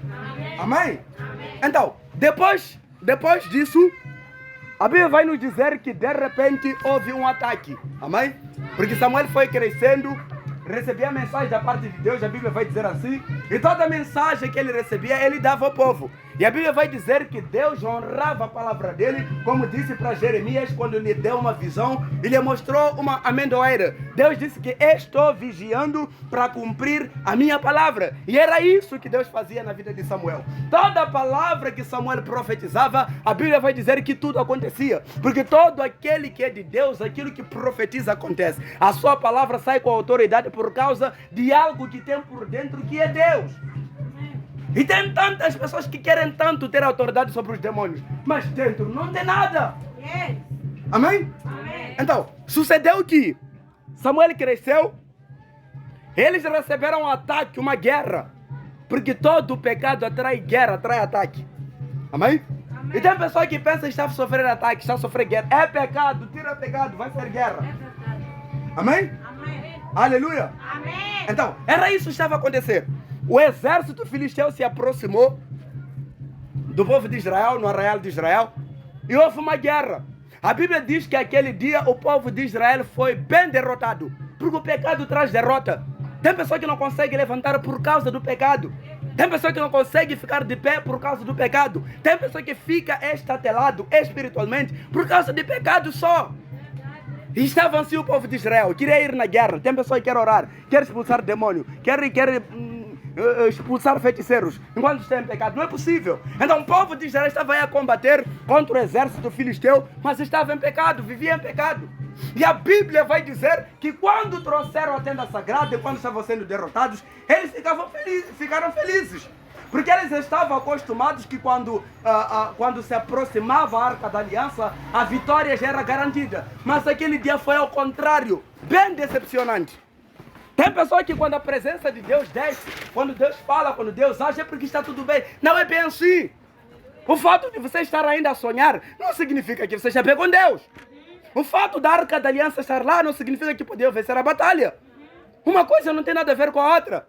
Amém? Então, depois disso, a Bíblia vai nos dizer que de repente houve um ataque. Amém? Porque Samuel foi crescendo, recebia mensagem da parte de Deus, a Bíblia vai dizer assim, e toda a mensagem que ele recebia, ele dava ao povo. E a Bíblia vai dizer que Deus honrava a palavra dele, como disse para Jeremias quando lhe deu uma visão e lhe mostrou uma amendoeira. Deus disse que estou vigiando para cumprir a minha palavra. E era isso que Deus fazia na vida de Samuel. Toda a palavra que Samuel profetizava, a Bíblia vai dizer que tudo acontecia. Porque todo aquele que é de Deus, aquilo que profetiza acontece. A sua palavra sai com autoridade por causa de algo que tem por dentro que é Deus. E tem tantas pessoas que querem tanto ter autoridade sobre os demônios, mas dentro não tem nada. Amém? Amém. Então, sucedeu que Samuel cresceu, eles receberam um ataque, uma guerra, porque todo pecado atrai guerra, atrai ataque. Amém? Amém. E tem pessoa que pensa que está a sofrer ataque, está a sofrer guerra. É pecado, tira pecado, vai ser guerra. Amém? Amém. Aleluia. Amém. Então, era isso que estava a acontecer. O exército filisteu se aproximou do povo de Israel, no arraial de Israel, e houve uma guerra. A Bíblia diz que aquele dia o povo de Israel foi bem derrotado, porque o pecado traz derrota. Tem pessoa que não consegue levantar por causa do pecado. Tem pessoa que não consegue ficar de pé por causa do pecado. Tem pessoa que fica estatelado espiritualmente por causa de pecado só. E estava assim o povo de Israel, queria ir na guerra. Tem pessoa que quer orar, quer expulsar demônio, quer expulsar feiticeiros enquanto está em pecado. Não é possível. Então o povo de Israel estava aí a combater contra o exército filisteu, mas estava em pecado, vivia em pecado. E a Bíblia vai dizer que quando trouxeram a tenda sagrada e quando estavam sendo derrotados, eles ficaram felizes. Porque eles estavam acostumados que quando se aproximava a Arca da Aliança, a vitória já era garantida. Mas aquele dia foi ao contrário, bem decepcionante. Tem pessoa que quando a presença de Deus desce, quando Deus fala, quando Deus age, é porque está tudo bem. Não é bem assim. O fato de você estar ainda a sonhar não significa que você já pegou com Deus. O fato da Arca da Aliança estar lá não significa que podeu vencer a batalha. Uma coisa não tem nada a ver com a outra.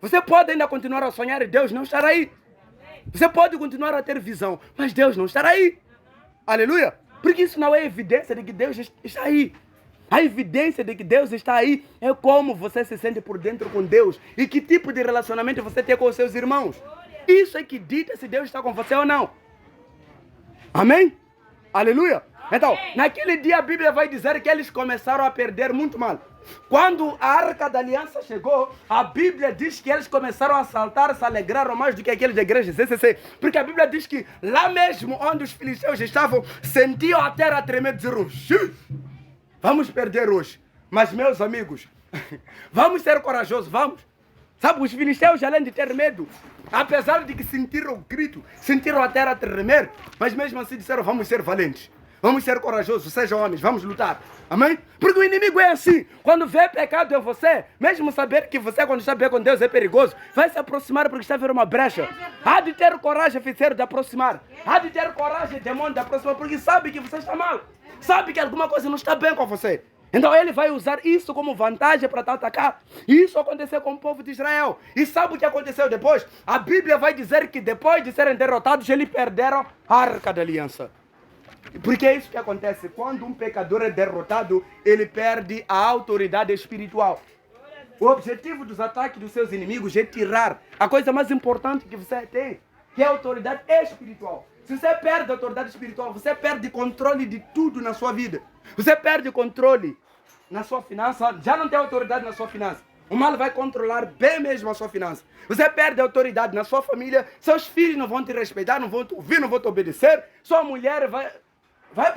Você pode ainda continuar a sonhar e Deus não estará aí. Você pode continuar a ter visão, mas Deus não estará aí. Aleluia. Porque isso não é evidência de que Deus está aí. A evidência de que Deus está aí é como você se sente por dentro com Deus e que tipo de relacionamento você tem com os seus irmãos. Isso é que dita se Deus está com você ou não. Amém? Aleluia. Então, naquele dia a Bíblia vai dizer que eles começaram a perder muito mal. Quando a Arca da Aliança chegou, a Bíblia diz que eles começaram a saltar, se alegraram mais do que aqueles da igreja CCC. Porque a Bíblia diz que lá mesmo onde os filisteus estavam, sentiam a terra tremer e diziam: vamos perder hoje. Mas meus amigos, vamos ser corajosos, vamos. Sabe, os filisteus, além de ter medo, apesar de que sentiram o grito, sentiram a terra tremer, mas mesmo assim disseram: vamos ser valentes. Vamos ser corajosos, sejam homens, vamos lutar. Amém? Porque o inimigo é assim. Quando vê pecado em você, mesmo saber que você, quando está bem com Deus, é perigoso, vai se aproximar porque está a ver uma brecha. Há de ter coragem, feiticeiro, de aproximar. Há de ter coragem, demônio, de aproximar, porque sabe que você está mal. Sabe que alguma coisa não está bem com você. Então ele vai usar isso como vantagem para te atacar. E isso aconteceu com o povo de Israel. E sabe o que aconteceu depois? A Bíblia vai dizer que depois de serem derrotados, eles perderam a Arca da Aliança. Porque é isso que acontece. Quando um pecador é derrotado, ele perde a autoridade espiritual. O objetivo dos ataques dos seus inimigos é tirar a coisa mais importante que você tem, que é a autoridade espiritual. Se você perde a autoridade espiritual, você perde controle de tudo na sua vida. Você perde controle na sua finança, já não tem autoridade na sua finança. O mal vai controlar bem mesmo a sua finança. Você perde a autoridade na sua família, seus filhos não vão te respeitar, não vão te ouvir, não vão te obedecer. Sua mulher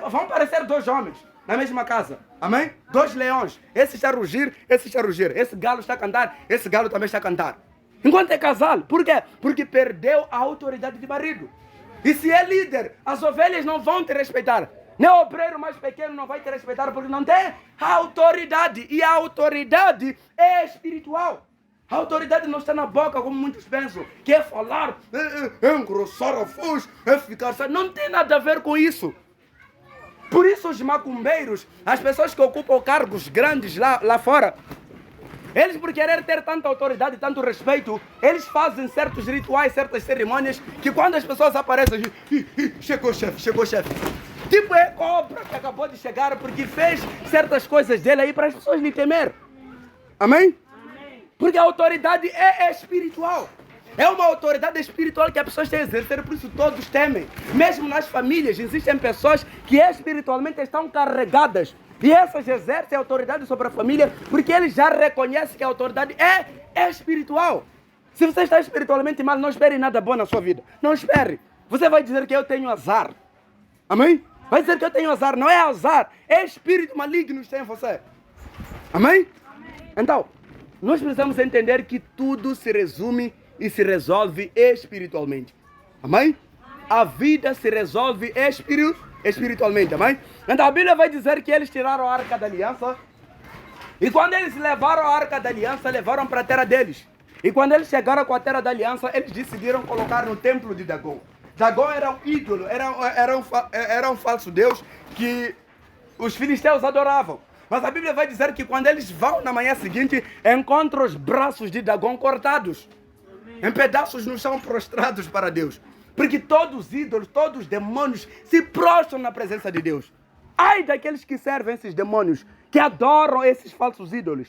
vão parecer dois homens na mesma casa. Amém? Dois leões. Esse está a rugir, esse está a rugir. Esse galo está a cantar, esse galo também está a cantar. Enquanto é casal. Por quê? Porque perdeu a autoridade de marido. E se é líder, as ovelhas não vão te respeitar. Nem o obreiro mais pequeno não vai te respeitar porque não tem autoridade. E a autoridade é espiritual. A autoridade não está na boca como muitos pensam. Que é falar, engrossar a voz, ficar... Não tem nada a ver com isso. Por isso os macumbeiros, as pessoas que ocupam cargos grandes lá fora, eles por querer ter tanta autoridade, tanto respeito, eles fazem certos rituais, certas cerimônias, que quando as pessoas aparecem, chegou o chefe, chegou o chefe. Tipo é cobra que acabou de chegar porque fez certas coisas dele aí para as pessoas lhe temer. Amém? Amém? Porque a autoridade é espiritual. É uma autoridade espiritual que as pessoas têm a exercer, por isso todos temem. Mesmo nas famílias existem pessoas que espiritualmente estão carregadas. E essas exercem autoridade sobre a família porque eles já reconhecem que a autoridade é espiritual. Se você está espiritualmente mal, não espere nada bom na sua vida. Não espere. Você vai dizer que eu tenho azar. Amém? Vai dizer que eu tenho azar. Não é azar. É espírito maligno que tem em você. Amém? Então, nós precisamos entender que tudo se resume e se resolve espiritualmente. Amém? A vida se resolve espiritualmente. Amém? Então a Bíblia vai dizer que eles tiraram a Arca da Aliança. E quando eles levaram a Arca da Aliança, levaram para a terra deles. E quando eles chegaram com a terra da Aliança, eles decidiram colocar no templo de Dagon. Dagon era um ídolo, era um falso deus que os filisteus adoravam. Mas a Bíblia vai dizer que quando eles vão na manhã seguinte, encontram os braços de Dagon cortados. Em pedaços no chão prostrados para Deus. Porque todos os ídolos, todos os demônios se prostram na presença de Deus. Ai daqueles que servem esses demônios, que adoram esses falsos ídolos.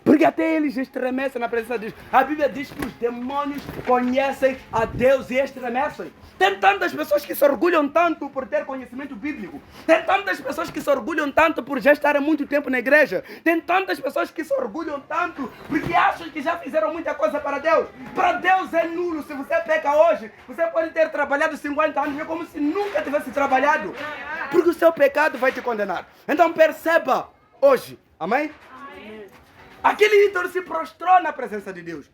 Porque até eles estremecem na presença de Deus. A Bíblia diz que os demônios conhecem a Deus e estremecem. Tem tantas pessoas que se orgulham tanto por ter conhecimento bíblico. Tem tantas pessoas que se orgulham tanto por já estar há muito tempo na igreja. Tem tantas pessoas que se orgulham tanto porque acham que já fizeram muita coisa para Deus. Para Deus é nulo. Se você peca hoje, você pode ter trabalhado 50 anos, é como se nunca tivesse trabalhado. Porque o seu pecado vai te condenar. Então perceba hoje. Amém? Aquele ídolo se prostrou na presença de Deus.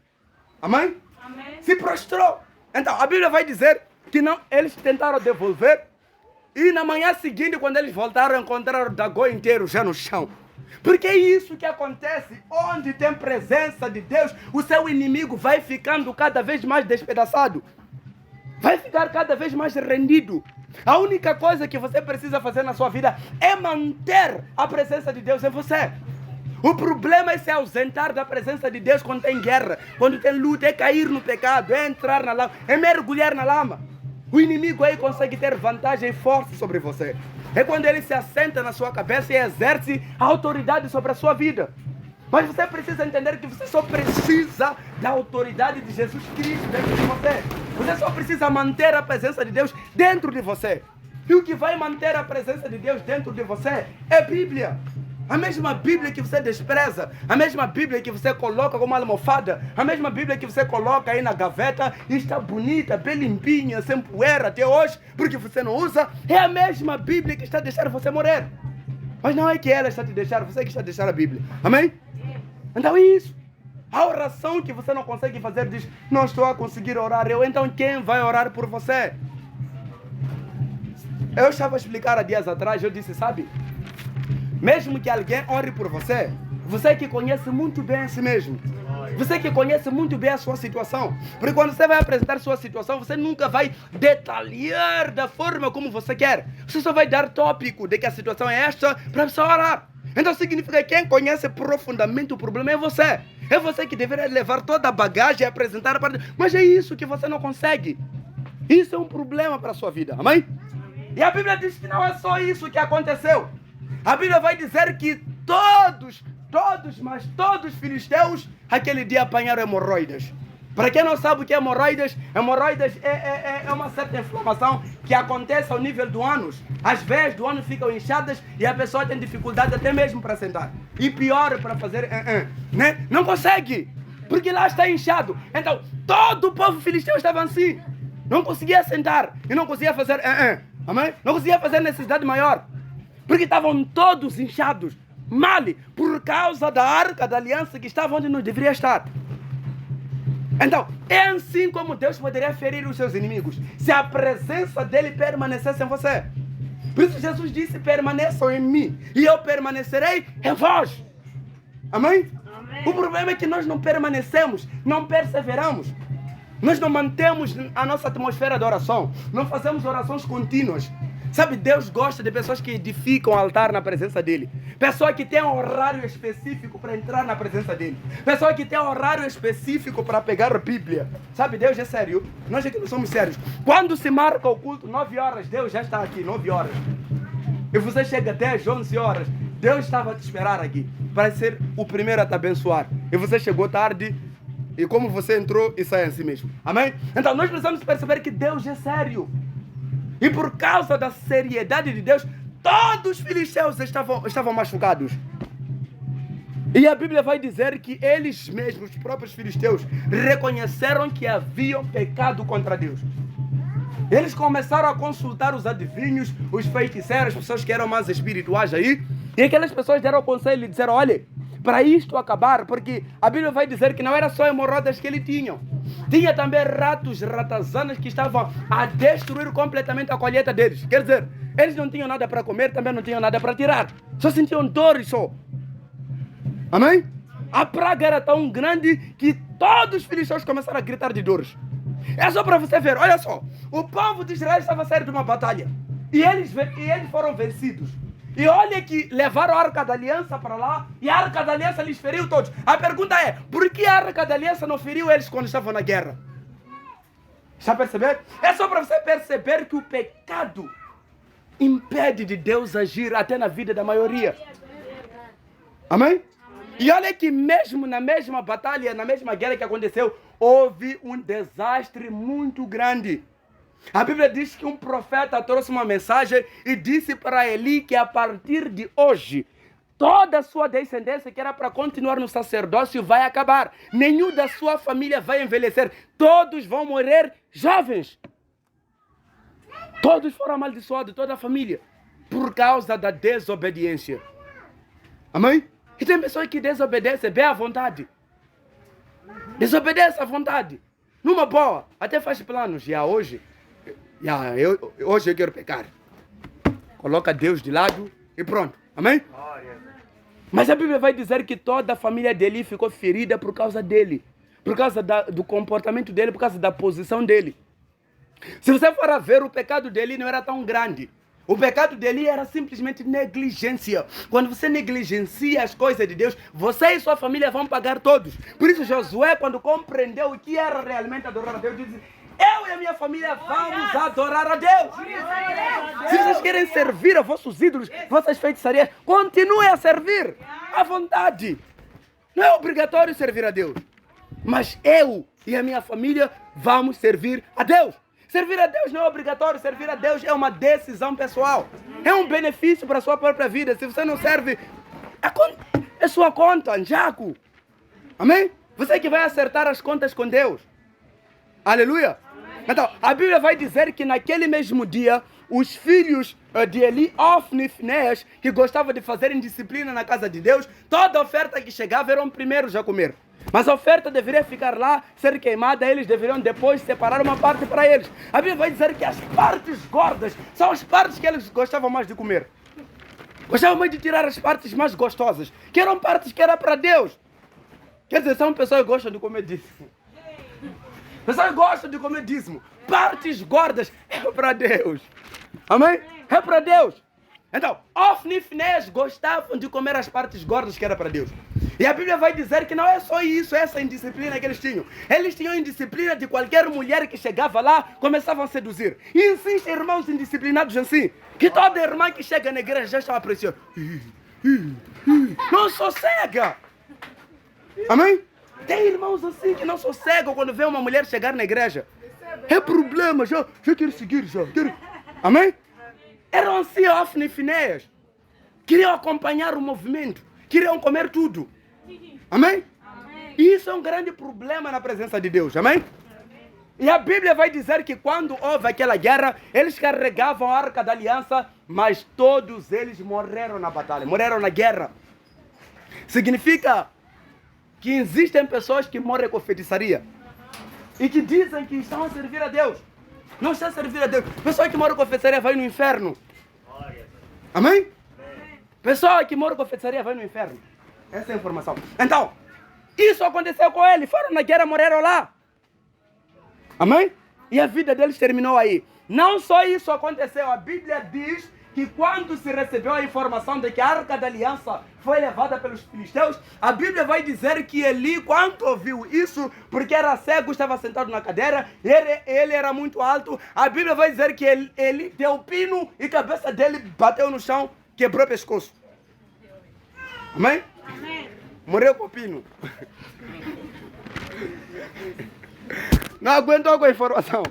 Amém? Amém? Se prostrou. Então, a Bíblia vai dizer que não, eles tentaram devolver. E na manhã seguinte, quando eles voltaram, encontraram o Dagon inteiro já no chão. Porque é isso que acontece. Onde tem presença de Deus, o seu inimigo vai ficando cada vez mais despedaçado. Vai ficar cada vez mais rendido. A única coisa que você precisa fazer na sua vida é manter a presença de Deus em você. O problema é se ausentar da presença de Deus quando tem guerra, quando tem luta, é cair no pecado, é entrar na lama, é mergulhar na lama. O inimigo aí consegue ter vantagem e força sobre você. É quando ele se assenta na sua cabeça e exerce a autoridade sobre a sua vida. Mas você precisa entender que você só precisa da autoridade de Jesus Cristo dentro de você. Você só precisa manter a presença de Deus dentro de você. E o que vai manter a presença de Deus dentro de você é a Bíblia. A mesma Bíblia que você despreza, a mesma Bíblia que você coloca como almofada, a mesma Bíblia que você coloca aí na gaveta e está bonita, bem limpinha, sem poeira até hoje, porque você não usa, é a mesma Bíblia que está a deixar você morrer. Mas não é que ela está a te deixar, você que está a deixar a Bíblia. Amém? Então é isso. A oração que você não consegue fazer diz, não estou a conseguir orar eu, então quem vai orar por você? Eu estava a explicar há dias atrás, eu disse, sabe? Mesmo que alguém ore por você, você que conhece muito bem a si mesmo, você que conhece muito bem a sua situação, porque quando você vai apresentar sua situação, você nunca vai detalhar da forma como você quer, você só vai dar tópico de que a situação é esta para a pessoa orar. Então significa que quem conhece profundamente o problema é você. É você que deveria levar toda a bagagem e apresentar para Deus. Mas é isso que você não consegue. Isso é um problema para a sua vida, amém? E a Bíblia diz que não é só isso que aconteceu. A Bíblia vai dizer que todos mas todos os filisteus, aquele dia apanharam hemorroidas. Para quem não sabe o que é hemorroidas, hemorroidas é uma certa inflamação que acontece ao nível do ânus. As veias do ânus ficam inchadas e a pessoa tem dificuldade até mesmo para sentar. E pior, para fazer né? Não consegue, porque lá está inchado. Então, todo o povo filisteu estava assim. Não conseguia sentar e não conseguia fazer amém? Não conseguia fazer necessidade maior. Porque estavam todos inchados, mal, por causa da arca da aliança que estava onde não deveria estar. Então, é assim como Deus poderia ferir os seus inimigos, se a presença dele permanecesse em você. Por isso Jesus disse, permaneçam em mim, e eu permanecerei em vós. Amém? Amém. O problema é que nós não permanecemos, não perseveramos. Nós não mantemos a nossa atmosfera de oração, não fazemos orações contínuas. Sabe, Deus gosta de pessoas que edificam o altar na presença dele. Pessoa que tem um horário específico para entrar na presença dele. Pessoa que tem um horário específico para pegar a Bíblia. Sabe, Deus é sério. Nós aqui não somos sérios. Quando se marca o culto, 9 horas, Deus já está aqui, 9 horas. E você chega até às 11 horas. Deus estava a te esperar aqui para ser o primeiro a te abençoar. E você chegou tarde. E como você entrou e sai assim mesmo. Amém? Então nós precisamos perceber que Deus é sério. E por causa da seriedade de Deus, todos os filisteus estavam machucados. E a Bíblia vai dizer que eles mesmos, os próprios filisteus, reconheceram que haviam pecado contra Deus. Eles começaram a consultar os adivinhos, os feiticeiros, as pessoas que eram mais espirituais aí. E aquelas pessoas deram o conselho e disseram, olha, para isto acabar, porque a Bíblia vai dizer que não era só hemorroidas que ele tinha. Tinha também ratos, ratazanas que estavam a destruir completamente a colheita deles. Quer dizer, eles não tinham nada para comer, também não tinham nada para tirar. Só sentiam dores só. Amém? A praga era tão grande que todos os filisteus começaram a gritar de dores. É só para você ver, olha só. O povo de Israel estava a sair de uma batalha. E eles foram vencidos. E olha que levaram a Arca da Aliança para lá e a Arca da Aliança lhes feriu todos. A pergunta é, por que a Arca da Aliança não feriu eles quando estavam na guerra? Está a perceber? É só para você perceber que o pecado impede de Deus agir até na vida da maioria. Amém? E olha que mesmo na mesma batalha, na mesma guerra que aconteceu, houve um desastre muito grande. A Bíblia diz que um profeta trouxe uma mensagem e disse para Eli que a partir de hoje, toda a sua descendência que era para continuar no sacerdócio vai acabar. Nenhum da sua família vai envelhecer. Todos vão morrer jovens. Todos foram amaldiçoados, toda a família, por causa da desobediência. Amém? E tem pessoas que desobedecem bem à vontade. Desobedece à vontade. Numa boa, até faz planos. Já hoje... hoje eu quero pecar. Coloca Deus de lado e pronto. Amém? Mas a Bíblia vai dizer que toda a família dele ficou ferida por causa dele. Por causa do comportamento dele, por causa da posição dele. Se você for a ver, o pecado dele não era tão grande. O pecado dele era simplesmente negligência. Quando você negligencia as coisas de Deus, você e sua família vão pagar todos. Por isso Josué, quando compreendeu o que era realmente adorar a Deus, disse... eu e a minha família vamos adorar a Deus. Se vocês querem servir a vossos ídolos, vossas feitiçarias, continuem a servir à vontade. Não é obrigatório servir a Deus. Mas eu e a minha família vamos servir a Deus. Servir a Deus não é obrigatório, servir a Deus é uma decisão pessoal. É um benefício para a sua própria vida. Se você não serve, é sua conta, Jaco. Amém? Você que vai acertar as contas com Deus. Aleluia. Então, a Bíblia vai dizer que naquele mesmo dia, os filhos de Eli, Ofni e Finéias, que gostavam de fazer indisciplina na casa de Deus, toda oferta que chegava eram primeiros a comer. Mas a oferta deveria ficar lá, ser queimada, eles deveriam depois separar uma parte para eles. A Bíblia vai dizer que as partes gordas são as partes que eles gostavam mais de comer. Gostavam mais de tirar as partes mais gostosas, que eram partes que eram para Deus. Quer dizer, são pessoas que gostam de comer dízimo. Pessoas gostam de comer dízimo. Partes gordas é para Deus. Amém? É para Deus. Então, Ofni e Finéias gostavam de comer as partes gordas que era para Deus. E a Bíblia vai dizer que não é só isso, essa indisciplina que eles tinham. Eles tinham indisciplina de qualquer mulher que chegava lá, começavam a seduzir. E existem irmãos indisciplinados assim, que toda irmã que chega na igreja já está apreciando. Não sossega. Amém? Tem irmãos assim que não sossegam quando vê uma mulher chegar na igreja. É problema, já quero seguir, já quero. Amém? Eram assim Ofni e Finéias. Queriam acompanhar o movimento. Queriam comer tudo. Amém? E isso é um grande problema na presença de Deus. Amém? E a Bíblia vai dizer que quando houve aquela guerra, eles carregavam a Arca da Aliança, mas todos eles morreram na batalha, morreram na guerra. Significa que existem pessoas que morrem com feitiçaria e que dizem que estão a servir a Deus. Não estão a servir a Deus. Pessoa que morre com feitiçaria vai no inferno. Amém? Pessoa que morre com feitiçaria vai no inferno. Essa é a informação. Então, isso aconteceu com eles. Foram na guerra, morreram lá. Amém? E a vida deles terminou aí. Não só isso aconteceu. A Bíblia diz que quando se recebeu a informação de que a Arca da Aliança foi levada pelos filisteus, a Bíblia vai dizer que Eli, quando ouviu isso, porque era cego, estava sentado na cadeira, ele era muito alto, a Bíblia vai dizer que ele deu pino e a cabeça dele bateu no chão, quebrou o pescoço. Amém? Amém. Morreu com o pino. Não aguentou com a informação.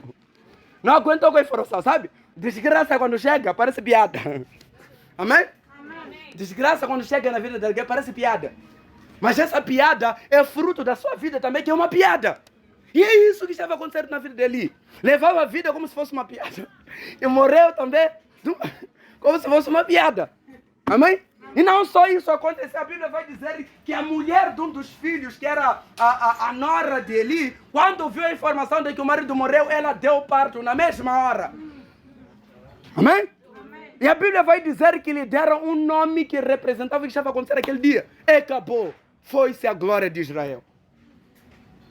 Não aguentou com a informação, sabe? Desgraça quando chega, parece piada. Amém? Amém. Desgraça quando chega na vida de alguém, parece piada. Mas essa piada é fruto da sua vida também, que é uma piada. E é isso que estava acontecendo na vida dele. Levava a vida como se fosse uma piada. E morreu também como se fosse uma piada. Amém? E não só isso aconteceu, a Bíblia vai dizer que a mulher de um dos filhos, que era a nora de Eli, quando viu a informação de que o marido morreu, ela deu parto na mesma hora. Amém? Amém. E a Bíblia vai dizer que lhe deram um nome que representava o que estava acontecendo naquele dia. E acabou. Foi-se a glória de Israel.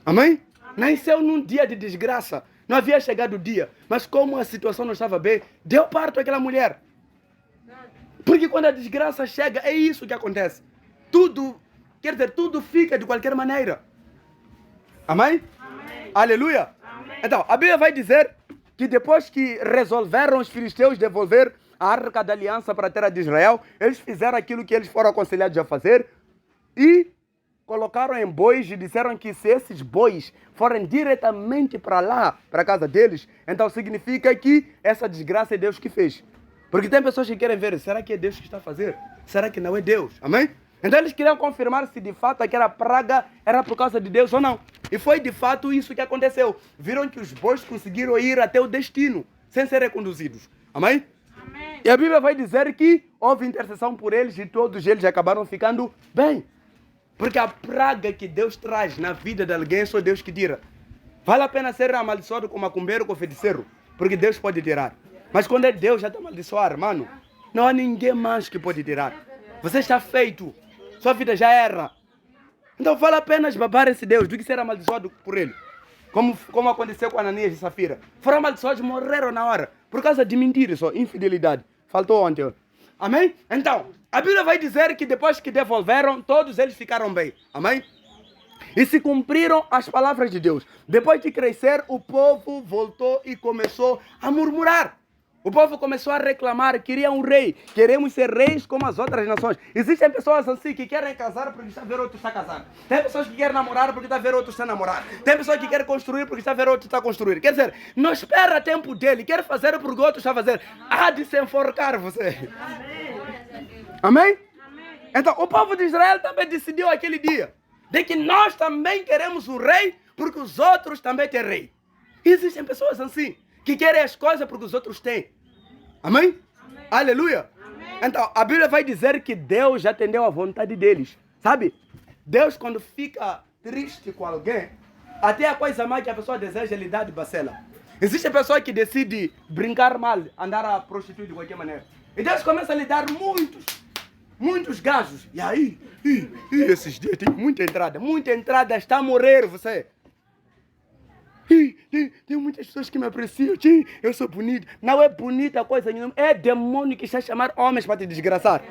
Amém? Nasceu num dia de desgraça. Não havia chegado o dia. Mas como a situação não estava bem, deu parto àquela mulher. Porque quando a desgraça chega, é isso que acontece. Tudo, quer dizer, tudo fica de qualquer maneira. Amém? Amém. Aleluia? Amém. Então, a Bíblia vai dizer que depois que resolveram os filisteus devolver a Arca da Aliança para a terra de Israel, eles fizeram aquilo que eles foram aconselhados a fazer e colocaram em bois e disseram que se esses bois forem diretamente para lá, para a casa deles, então significa que essa desgraça é Deus que fez. Porque tem pessoas que querem ver, será que é Deus que está a fazer? Será que não é Deus? Amém? Então eles queriam confirmar se de fato aquela praga era por causa de Deus ou não. E foi de fato isso que aconteceu. Viram que os bois conseguiram ir até o destino, sem serem conduzidos. Amém? Amém. E a Bíblia vai dizer que houve intercessão por eles e todos eles acabaram ficando bem. Porque a praga que Deus traz na vida de alguém é só Deus que tira. Vale a pena ser amaldiçoado com macumbeiro ou com feiticeiro, porque Deus pode tirar. Mas quando é Deus já te amaldiçoar, mano, não há ninguém mais que pode tirar. Você está feito. Sua vida já era. Então vale a pena babar esse Deus do que ser amaldiçoado por ele. Como aconteceu com Ananias e Safira. Foram amaldiçoados, morreram na hora. Por causa de mentiras só, infidelidade. Faltou ontem. Amém? Então, a Bíblia vai dizer que depois que devolveram, todos eles ficaram bem. Amém? E se cumpriram as palavras de Deus. Depois de crescer, o povo voltou e começou a murmurar. O povo começou a reclamar, queria um rei. Queremos ser reis como as outras nações. Existem pessoas assim que querem casar porque está a ver outro está casando. Tem pessoas que querem namorar porque está a ver outro está a namorar. Tem pessoas que querem construir porque está a ver outro está a construir. Quer dizer, não espera tempo dele, quer fazer porque o outro está a fazer. Há de se enforcar você. Amém? Então, o povo de Israel também decidiu aquele dia de que nós também queremos um rei porque os outros também têm rei. Existem pessoas assim que querem as coisas porque os outros têm. Amém? Amém. Aleluia. Amém. Então, a Bíblia vai dizer que Deus já atendeu a vontade deles. Sabe? Deus, quando fica triste com alguém, até a coisa mais que a pessoa deseja lhe dá de bacela. Existe pessoa que decide brincar mal, andar a prostituir de qualquer maneira. E Deus começa a lhe dar muitos gajos. E aí, esses dias tem muita entrada, está a morrer você. Tem muitas pessoas que me apreciam, eu sou bonito. Não é bonita coisa nenhuma, é demônio que está a chamar homens para te desgraçar.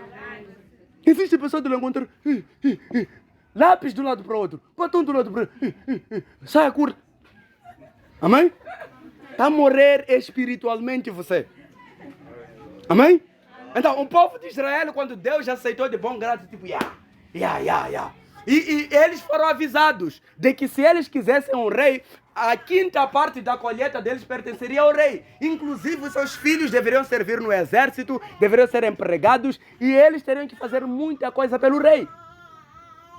Existe pessoa do encontro, lápis de um lado para o outro, batom do lado para o outro, saia curta. Amém? Está a morrer espiritualmente você. Amém? Então, o povo de Israel, quando Deus aceitou de bom grado, tipo, E eles foram avisados de que se eles quisessem um rei, a quinta parte da colheita deles pertenceria ao rei. Inclusive, os seus filhos deveriam servir no exército, deveriam ser empregados e eles teriam que fazer muita coisa pelo rei.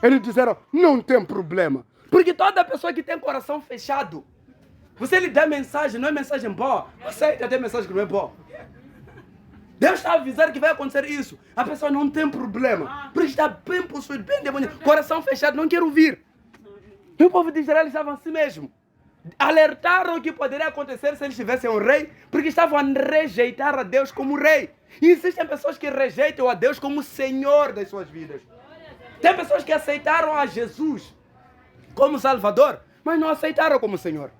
Eles disseram, não tem problema. Porque toda pessoa que tem coração fechado, você lhe dá mensagem, não é mensagem boa, aceita ter mensagem que não é boa. Deus está a avisar que vai acontecer isso. A pessoa não tem problema. Porque está bem possuído, bem demoniado. Coração fechado, não quer ouvir. E o povo de Israel estava assim mesmo. Alertaram o que poderia acontecer se eles tivessem um rei, porque estavam a rejeitar a Deus como rei. E existem pessoas que rejeitam a Deus como Senhor das suas vidas. Tem pessoas que aceitaram a Jesus como Salvador, mas não aceitaram como Senhor.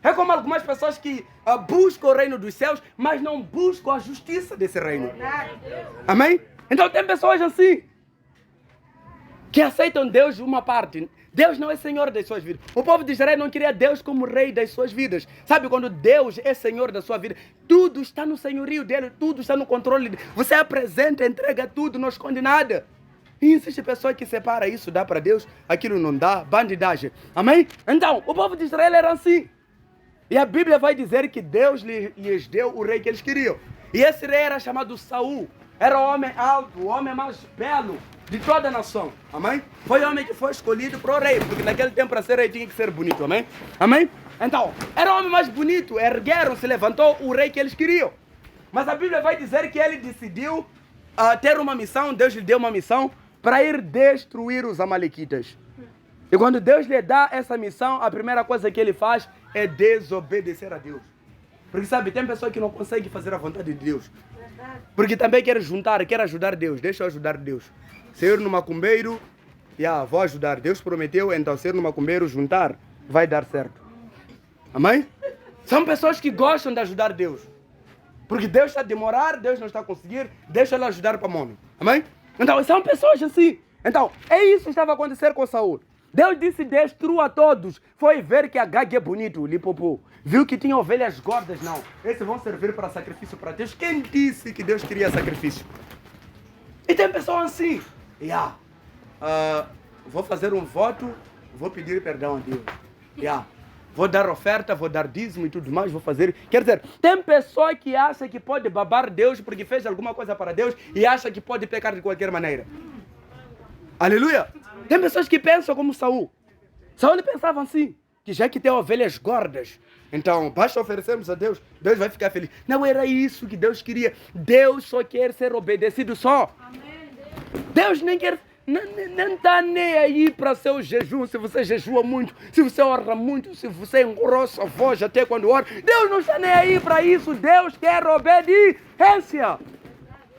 É como algumas pessoas que buscam o reino dos céus, mas não buscam a justiça desse reino. Amém? Então tem pessoas assim, que aceitam Deus de uma parte. Deus não é Senhor das suas vidas. O povo de Israel não queria Deus como rei das suas vidas. Sabe quando Deus é Senhor da sua vida? Tudo está no senhorio dele, tudo está no controle dele. Você apresenta, entrega tudo, não esconde nada. E existe pessoa que separa isso, dá para Deus, aquilo não dá, bandidagem. Amém? Então, o povo de Israel era assim. E a Bíblia vai dizer que Deus lhes deu o rei que eles queriam. E esse rei era chamado Saul. Era o homem alto, o homem mais belo de toda a nação. Amém? Foi o homem que foi escolhido para o rei, porque naquele tempo para ser rei tinha que ser bonito. Amém? Amém? Então, era o homem mais bonito, ergueram, se levantou o rei que eles queriam. Mas a Bíblia vai dizer que ele decidiu ter uma missão, Deus lhe deu uma missão para ir destruir os amalequitas. E quando Deus lhe dá essa missão, a primeira coisa que ele faz é desobedecer a Deus. Porque sabe, tem pessoa que não consegue fazer a vontade de Deus. Porque também quer juntar, quer ajudar Deus. Deixa eu ajudar Deus. Ser no macumbeiro, vou ajudar. Deus prometeu, então ser no macumbeiro, juntar, vai dar certo. Amém? São pessoas que gostam de ajudar Deus. Porque Deus está a demorar, Deus não está a conseguir, deixa ele ajudar para o mundo. Amém? Então, são pessoas assim. Então, é isso que estava a acontecer com Saul. Deus disse, destrua todos. Foi ver que Agag é bonito, Lipopo. Viu que tinha ovelhas gordas, não. Esses vão servir para sacrifício para Deus. Quem disse que Deus queria sacrifício? E tem pessoas assim. Vou fazer um voto, vou pedir perdão a Deus. Vou dar oferta, vou dar dízimo e tudo mais, vou fazer. Quer dizer, tem pessoa que acha que pode babar Deus porque fez alguma coisa para Deus e acha que pode pecar de qualquer maneira. Aleluia! Tem pessoas que pensam como Saul. Saul pensava assim, que já que tem ovelhas gordas, então basta oferecermos a Deus, Deus vai ficar feliz. Não era isso que Deus queria. Deus só quer ser obedecido só. Deus nem quer, não está nem aí para seu jejum, se você jejua muito, se você ora muito, se você engrossa a voz até quando ora. Deus não está nem aí para isso. Deus quer obediência.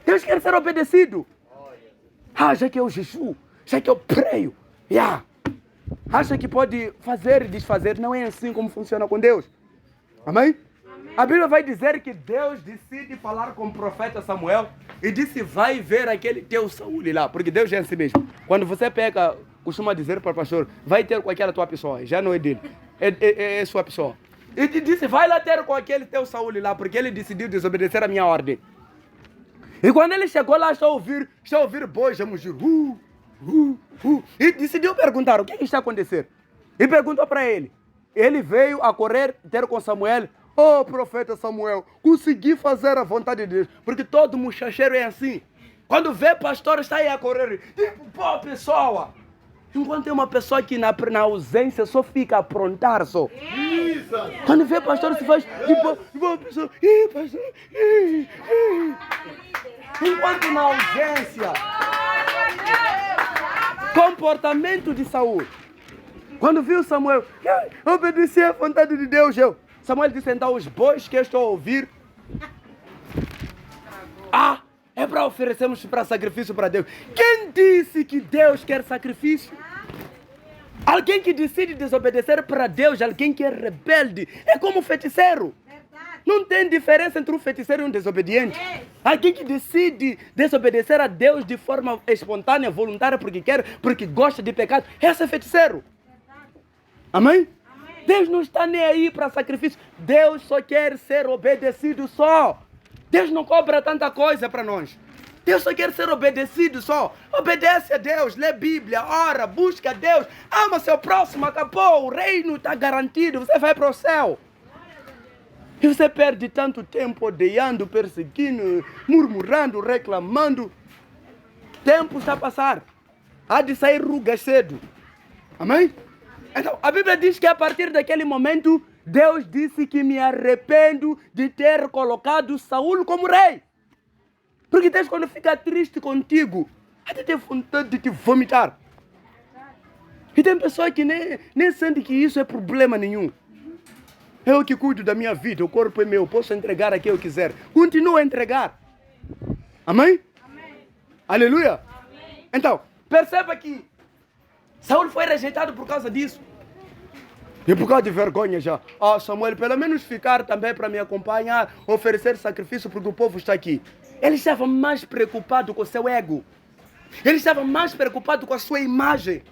Deus quer ser obedecido. Já que eu jejuo, já que eu preio, acha que pode fazer e desfazer. Não é assim como funciona com Deus. Amém? A Bíblia vai dizer que Deus decide falar com o profeta Samuel e disse, vai ver aquele teu Saul lá, porque Deus é assim mesmo. Quando você pega, costuma dizer para o pastor, vai ter com aquela tua pessoa, já não é dele, é sua pessoa. E te disse, vai lá ter com aquele teu Saul lá, porque ele decidiu desobedecer a minha ordem. E quando ele chegou lá, está a ouvir bois a mugir, e decidiu perguntar, o que está acontecendo? E perguntou para ele. Ele veio a correr, ter com Samuel. Profeta Samuel, consegui fazer a vontade de Deus. Porque todo muchacheiro é assim. Quando vê pastor, está aí a correr. Tipo, pessoa. Enquanto tem uma pessoa que na ausência só fica a aprontar só. Quando vê pastor, se faz tipo, pessoa. Pastor. Enquanto na ausência. Comportamento de Saul. Quando viu Samuel, obedeci à vontade de Deus. Samuel disse, então, os bois que eu estou a ouvir, é para oferecermos para sacrifício para Deus. Quem disse que Deus quer sacrifício? Alguém que decide desobedecer para Deus, alguém que é rebelde, é como feiticeiro. Não tem diferença entre um feiticeiro e um desobediente. Alguém que decide desobedecer a Deus de forma espontânea, voluntária, porque quer, porque gosta de pecado, esse é feiticeiro. Amém? Deus não está nem aí para sacrifício. Deus só quer ser obedecido só. Deus não cobra tanta coisa para nós. Deus só quer ser obedecido só. Obedece a Deus, lê Bíblia, ora, busca a Deus, ama seu próximo, acabou, o reino está garantido, você vai para o céu. E você perde tanto tempo odiando, perseguindo, murmurando, reclamando. Tempo está a passar. Há de sair rugas cedo. Amém? Então, a Bíblia diz que a partir daquele momento, Deus disse que me arrependo de ter colocado Saul como rei. Porque Deus, quando fica triste contigo, até tem vontade de te vomitar. E tem pessoas que nem sentem que isso é problema nenhum. Eu que cuido da minha vida, o corpo é meu, posso entregar a quem eu quiser. Continua a entregar. Amém? Amém. Aleluia. Amém. Então, perceba que Saul foi rejeitado por causa disso. E por causa de vergonha já. Samuel, pelo menos ficar também para me acompanhar, oferecer sacrifício porque o povo está aqui. Ele estava mais preocupado com o seu ego. Ele estava mais preocupado com a sua imagem.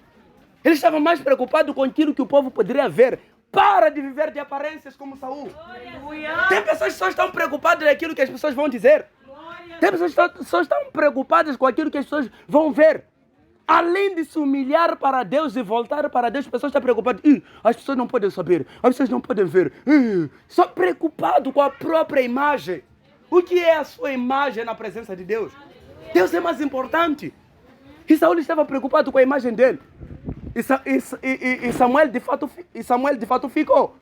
Ele estava mais preocupado com aquilo que o povo poderia ver. Para de viver de aparências como Saul. Tem pessoas que só estão preocupadas com aquilo que as pessoas vão dizer. Tem pessoas que só estão preocupadas com aquilo que as pessoas vão ver. Além de se humilhar para Deus e voltar para Deus, as pessoas estão preocupadas. As pessoas não podem saber, as pessoas não podem ver. Só preocupado com a própria imagem. O que é a sua imagem na presença de Deus? Deus é mais importante. E Saul estava preocupado com a imagem dele. E Samuel de fato ficou.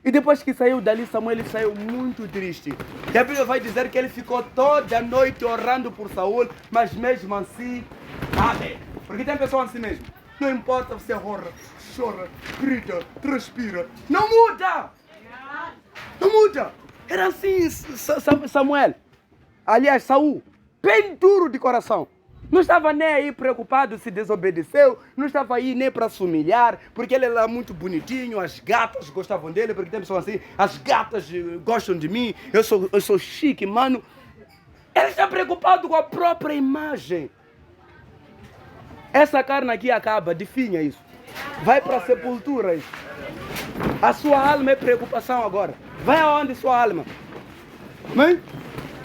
E depois que saiu dali, Samuel saiu muito triste. E a Bíblia vai dizer que ele ficou toda a noite orando por Saul, mas mesmo assim, amém. Porque tem pessoas assim mesmo. Não importa, você chora, grita, transpira. Não muda! Não muda! Era assim Samuel. Aliás, Saul, bem duro de coração. Não estava nem aí preocupado se desobedeceu, não estava aí nem para se humilhar, porque ele era muito bonitinho, as gatas gostavam dele, porque tem pessoas assim, as gatas gostam de mim, eu sou chique, mano. Ele está preocupado com a própria imagem. Essa carne aqui acaba, definha isso. Vai para a sepultura isso. A sua alma é preocupação agora. Vai aonde sua alma? Amém?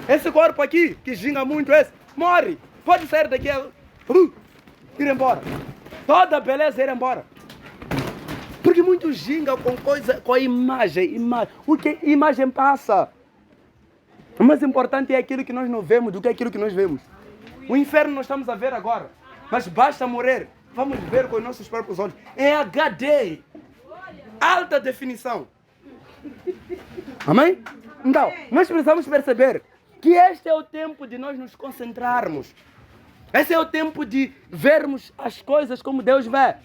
Esse corpo aqui, que ginga muito esse, morre. Pode sair daqui, ir embora. Toda a beleza ir embora. Porque muitos gingam com a imagem. O que imagem passa? O mais importante é aquilo que nós não vemos do que aquilo que nós vemos. O inferno nós estamos a ver agora. Mas basta morrer. Vamos ver com os nossos próprios olhos. É HD. Alta definição. Amém? Então, nós precisamos perceber que este é o tempo de nós nos concentrarmos. Esse é o tempo de vermos as coisas como Deus vê.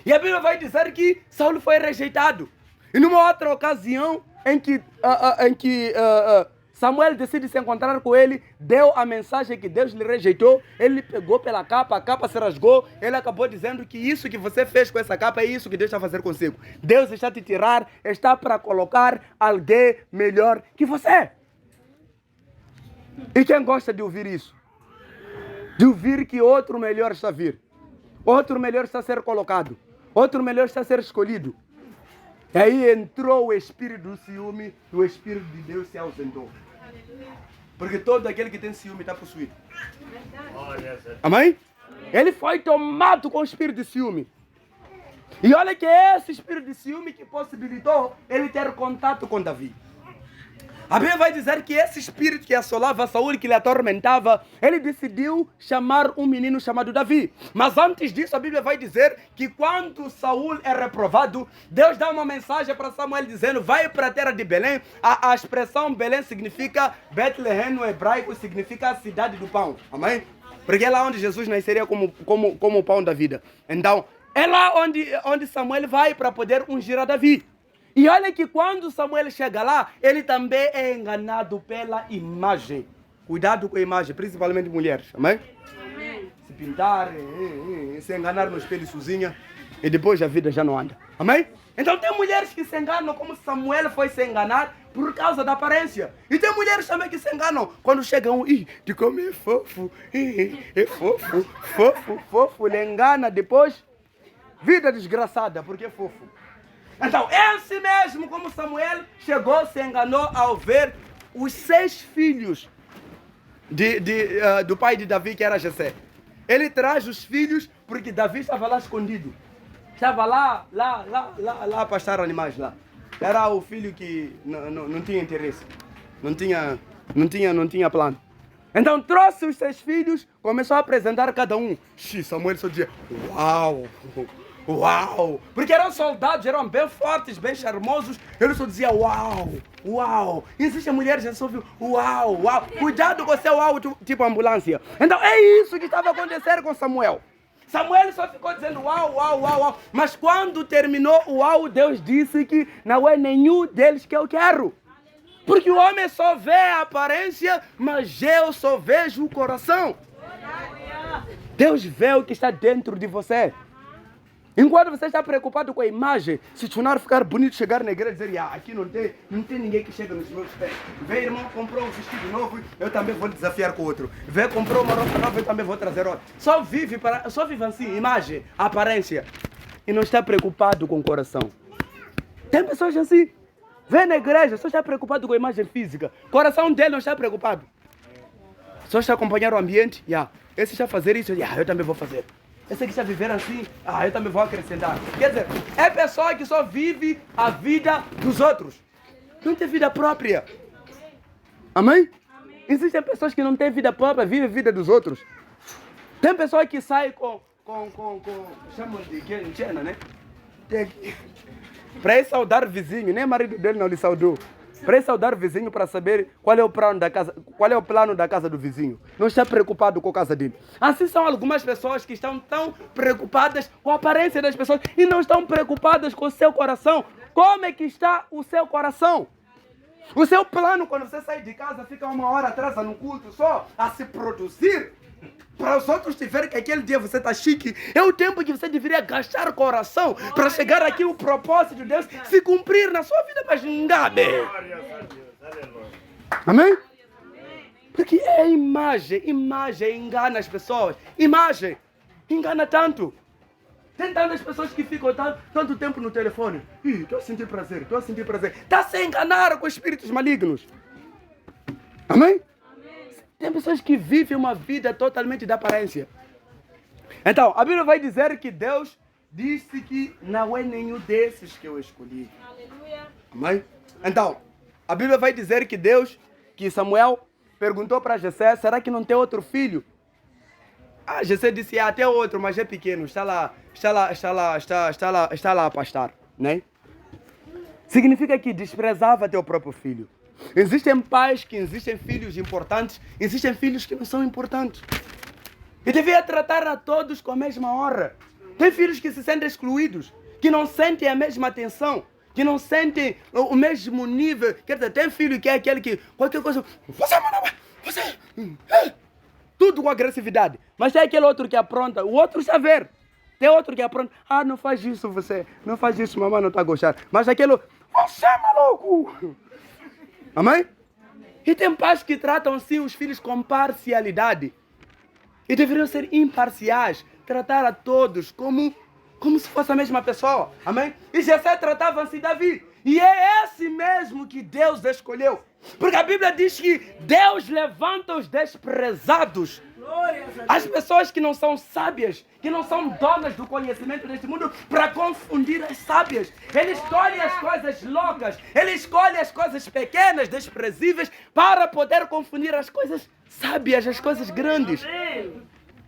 E a Bíblia vai dizer que Saul foi rejeitado. E numa outra ocasião em que Samuel decide se encontrar com ele, deu a mensagem que Deus lhe rejeitou, ele pegou pela capa, a capa se rasgou, ele acabou dizendo que isso que você fez com essa capa é isso que Deus está a fazer consigo. Deus está a te tirar, está para colocar alguém melhor que você. E quem gosta de ouvir isso? De ouvir que outro melhor está a vir. Outro melhor está a ser colocado. Outro melhor está a ser escolhido. E aí entrou o espírito do ciúme e o espírito de Deus se ausentou. Porque todo aquele que tem ciúme está possuído. Amém? Ele foi tomado com o espírito de ciúme. E olha que é esse espírito de ciúme que possibilitou ele ter contato com Davi. A Bíblia vai dizer que esse espírito que assolava Saul, que lhe atormentava, ele decidiu chamar um menino chamado Davi. Mas antes disso, a Bíblia vai dizer que quando Saul é reprovado, Deus dá uma mensagem para Samuel dizendo: vai para a terra de Belém. A expressão Belém significa, Betlehem no hebraico significa a cidade do pão. Amém? Porque é lá onde Jesus nasceria como o pão da vida. Então, é lá onde Samuel vai para poder ungir a Davi. E olha que quando Samuel chega lá, ele também é enganado pela imagem. Cuidado com a imagem, principalmente mulheres, amém? Amém. Se pintar, se enganar no espelho sozinha, e depois a vida já não anda, amém? Então tem mulheres que se enganam como Samuel foi se enganar por causa da aparência. E tem mulheres também que se enganam quando chegam, de como é fofo, é fofo, ele engana depois, vida desgraçada, porque é fofo. Então, é assim mesmo como Samuel chegou, se enganou ao ver os 6 filhos do pai de Davi, que era Jessé. Ele traz os filhos porque Davi estava lá escondido. Estava lá a pastar animais lá. Era o filho que não tinha interesse. Não tinha plano. Então trouxe os 6 filhos, começou a apresentar cada um. Samuel só dizia, uau, uau. Porque eram soldados, eram bem fortes, bem charmosos. Ele só dizia, uau, uau. E existem mulheres que só ouviam, uau, uau. Cuidado com o seu uau, tipo ambulância. Então é isso que estava acontecendo com Samuel. Samuel só ficou dizendo uau, uau, uau, uau. Mas quando terminou o uau, Deus disse que não é nenhum deles que eu quero. Porque o homem só vê a aparência, mas eu só vejo o coração. Deus vê o que está dentro de você. Enquanto você está preocupado com a imagem, se tornar ficar bonito, chegar na igreja e dizer, aqui não tem ninguém que chega nos meus pés. Vê, irmão, comprou um vestido novo, eu também vou desafiar com outro. Vê, comprou uma roupa nova, eu também vou trazer outra. Só vive assim, imagem, aparência. E não está preocupado com o coração. Tem pessoas assim. Vem na igreja, só está preocupado com a imagem física. O coração dele não está preocupado. Só está acompanhando o ambiente. Esse está a fazer isso, eu também vou fazer. Esse aqui está a viver assim, eu também vou acrescentar. Quer dizer, é pessoa que só vive a vida dos outros. Não tem vida própria. Amém? Existem pessoas que não têm vida própria, vivem a vida dos outros. Tem pessoa que sai com chamam de quenchena, né? Para ir saudar o vizinho, nem o marido dele não lhe saudou. Para ir saudar o vizinho para saber qual é o plano da casa do vizinho. Não está preocupado com a casa dele. Assim são algumas pessoas que estão tão preocupadas com a aparência das pessoas e não estão preocupadas com o seu coração. Como é que está o seu coração? O seu plano, quando você sai de casa, fica 1 hora atrás no culto só a se produzir. Para os outros te verem que aquele dia você está chique, é o tempo que você deveria gastar o coração para chegar aqui o propósito de Deus se cumprir na sua vida para xingar. Amém? Porque é imagem engana as pessoas. Imagem engana tanto. Tem tantas pessoas que ficam tanto tempo no telefone. Estou a sentir prazer. Está a se enganar com espíritos malignos. Amém? Tem pessoas que vivem uma vida totalmente da aparência. Então, a Bíblia vai dizer que Deus disse que não é nenhum desses que eu escolhi. Aleluia. Amém? Então, a Bíblia vai dizer que Samuel perguntou para Jessé, será que não tem outro filho? Jessé disse, até outro, mas é pequeno, está lá a pastar, né? Significa que desprezava teu próprio filho. Existem pais que existem filhos importantes, existem filhos que não são importantes. E devia tratar a todos com a mesma honra. Tem filhos que se sentem excluídos, que não sentem a mesma atenção, que não sentem o mesmo nível. Quer dizer, tem filho que é aquele que qualquer coisa, você, tudo com agressividade. Mas tem aquele outro que apronta, o outro está a ver. Tem outro que apronta, não faz isso você, não faz isso, mamãe não está a gostar. Mas aquele, você é maluco. Amém? E tem pais que tratam assim os filhos com parcialidade. E deveriam ser imparciais. Tratar a todos como se fosse a mesma pessoa. Amém? E Jessé tratava assim Davi. E é esse mesmo que Deus escolheu. Porque a Bíblia diz que Deus levanta os desprezados. As pessoas que não são sábias, que não são donas do conhecimento deste mundo, para confundir as sábias. Ele escolhe as coisas loucas, ele escolhe as coisas pequenas, desprezíveis, para poder confundir as coisas sábias, as coisas grandes.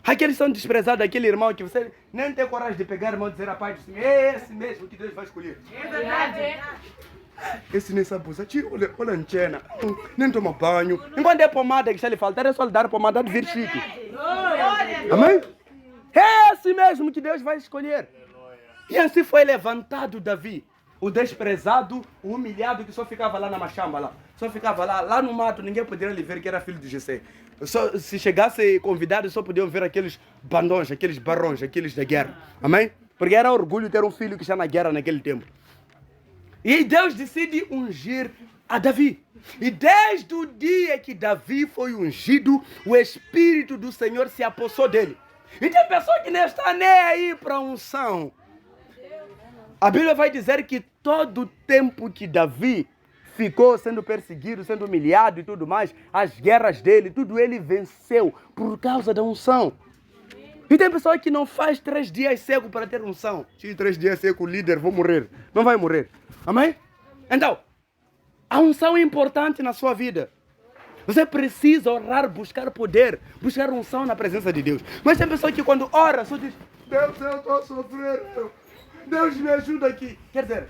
Aqueles são desprezados, aquele irmão que você nem tem coragem de pegar, irmão, e dizer a paz do Senhor, é esse mesmo que Deus vai escolher. É verdade. Esse nem sabe usar, olha a antena, nem toma banho. Enquanto é pomada que está lhe faltando, é só lhe dar pomada de vir chique. Amém? É esse mesmo que Deus vai escolher. E assim foi levantado Davi, o desprezado, o humilhado, que só ficava lá na machamba, lá. Só ficava lá no mato, ninguém poderia lhe ver que era filho de Jessé. Se chegasse convidado, só podiam ver aqueles bandões, aqueles barões, aqueles da guerra. Amém? Porque era orgulho ter um filho que está na guerra naquele tempo. E Deus decide ungir a Davi. E desde o dia que Davi foi ungido, o Espírito do Senhor se apossou dele. E tem pessoa que não está nem aí para unção. A Bíblia vai dizer que todo o tempo que Davi ficou sendo perseguido, sendo humilhado e tudo mais, as guerras dele, tudo ele venceu por causa da unção. E tem pessoa que não faz 3 dias seco para ter unção. Se 3 dias seco, líder, vou morrer. Não vai morrer. Amém? Então, a unção é importante na sua vida. Você precisa orar, buscar poder, buscar unção na presença de Deus. Mas tem pessoa que quando ora, só diz, Deus, eu estou sofrendo. Deus me ajuda aqui. Quer dizer,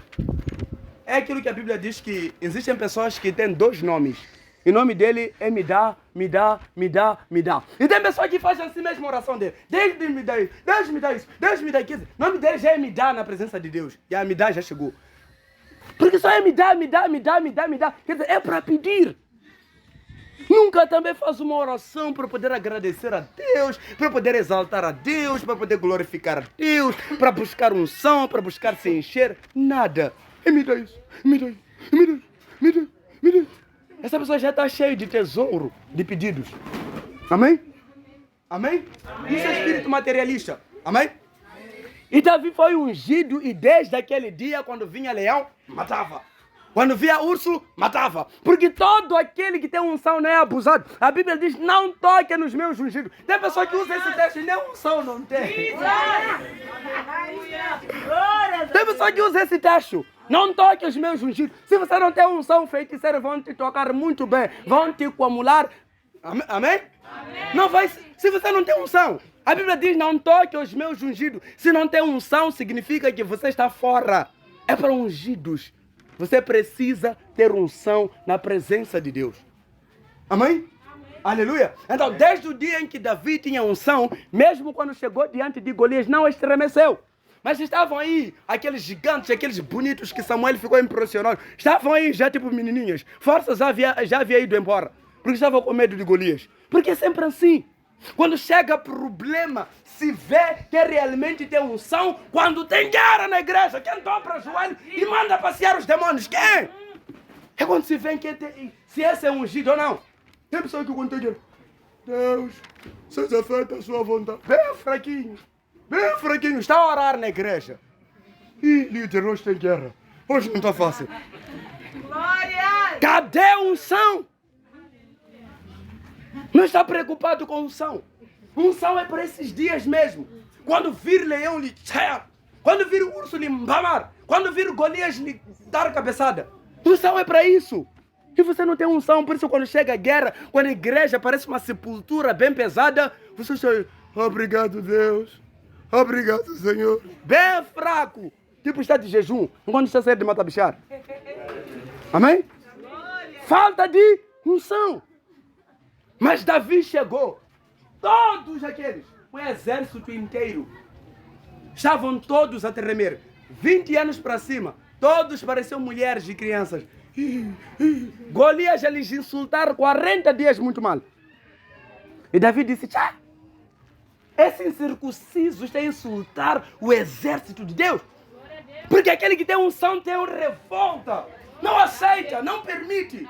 é aquilo que a Bíblia diz que existem pessoas que têm 2 nomes. E o nome dele é me dá, me dá, me dá, me dá. E tem pessoa que faz assim mesmo a oração dele. Deus me dá isso, Deus me dá isso, Deus me dá aquilo. O nome dele já é me dá na presença de Deus. E a me dá já chegou. Porque só é me dá, me dá, me dá, me dá, me dá. Quer dizer, é para pedir. Nunca também faz uma oração para poder agradecer a Deus, para poder exaltar a Deus, para poder glorificar a Deus, para buscar unção, para buscar se encher. Nada. E me dá isso, me dá isso, me dá isso, me dá isso, me dá isso. Essa pessoa já está cheia de tesouro, de pedidos. Amém? Amém? Amém? Isso é espírito materialista. Amém? E Davi foi ungido e desde aquele dia, quando vinha leão, matava. Quando via urso, matava. Porque todo aquele que tem unção não é abusado. A Bíblia diz, não toque nos meus ungidos. Tem pessoa que usa esse texto e nem unção não tem. Tem pessoa que usa esse texto. Não toque os meus ungidos. Se você não tem unção, feiticeiros vão te tocar muito bem. Vão te acumular. Amém? Amém? Não vai, se você não tem unção. A Bíblia diz, não toque os meus ungidos. Se não tem unção, significa que você está fora. É para ungidos. Você precisa ter unção na presença de Deus. Amém? Aleluia. Então, desde o dia em que Davi tinha unção, mesmo quando chegou diante de Golias, não estremeceu. Mas estavam aí aqueles gigantes, aqueles bonitos que Samuel ficou impressionado. Estavam aí já tipo menininhas. Força já havia ido embora. Porque estavam com medo de Golias. Porque é sempre assim. Quando chega problema, se vê que realmente tem unção. Quando tem guerra na igreja, quem dobra o joelho e manda passear os demônios? Quem? É quando se vê que se esse é ungido ou não. Tem pessoa que quando tem guerra, Deus, seja feita a sua vontade. Bem fraquinho, está a orar na igreja. Ih, líder, hoje tem guerra. Hoje não está fácil. Glória! Cadê a unção? Não está preocupado com unção. Unção é para esses dias mesmo. Quando vir leão lhe tchá, quando vir urso lhe mbamar, quando vir Golias lhe dar cabeçada. Unção é para isso. E você não tem unção, por isso quando chega a guerra, quando a igreja parece uma sepultura bem pesada, você sai, obrigado Deus, obrigado Senhor. Bem fraco, tipo está de jejum, enquanto está saindo de mata-bichar. Amém? Falta de unção. Mas Davi chegou, todos aqueles, o exército inteiro, estavam todos a tremer, 20 anos para cima, todos pareciam mulheres e crianças. Golias já lhes insultaram 40 dias muito mal. E Davi disse, tchá, esse incircunciso está a insultar o exército de Deus. Porque aquele que tem unção tem revolta. Não aceita, não permite.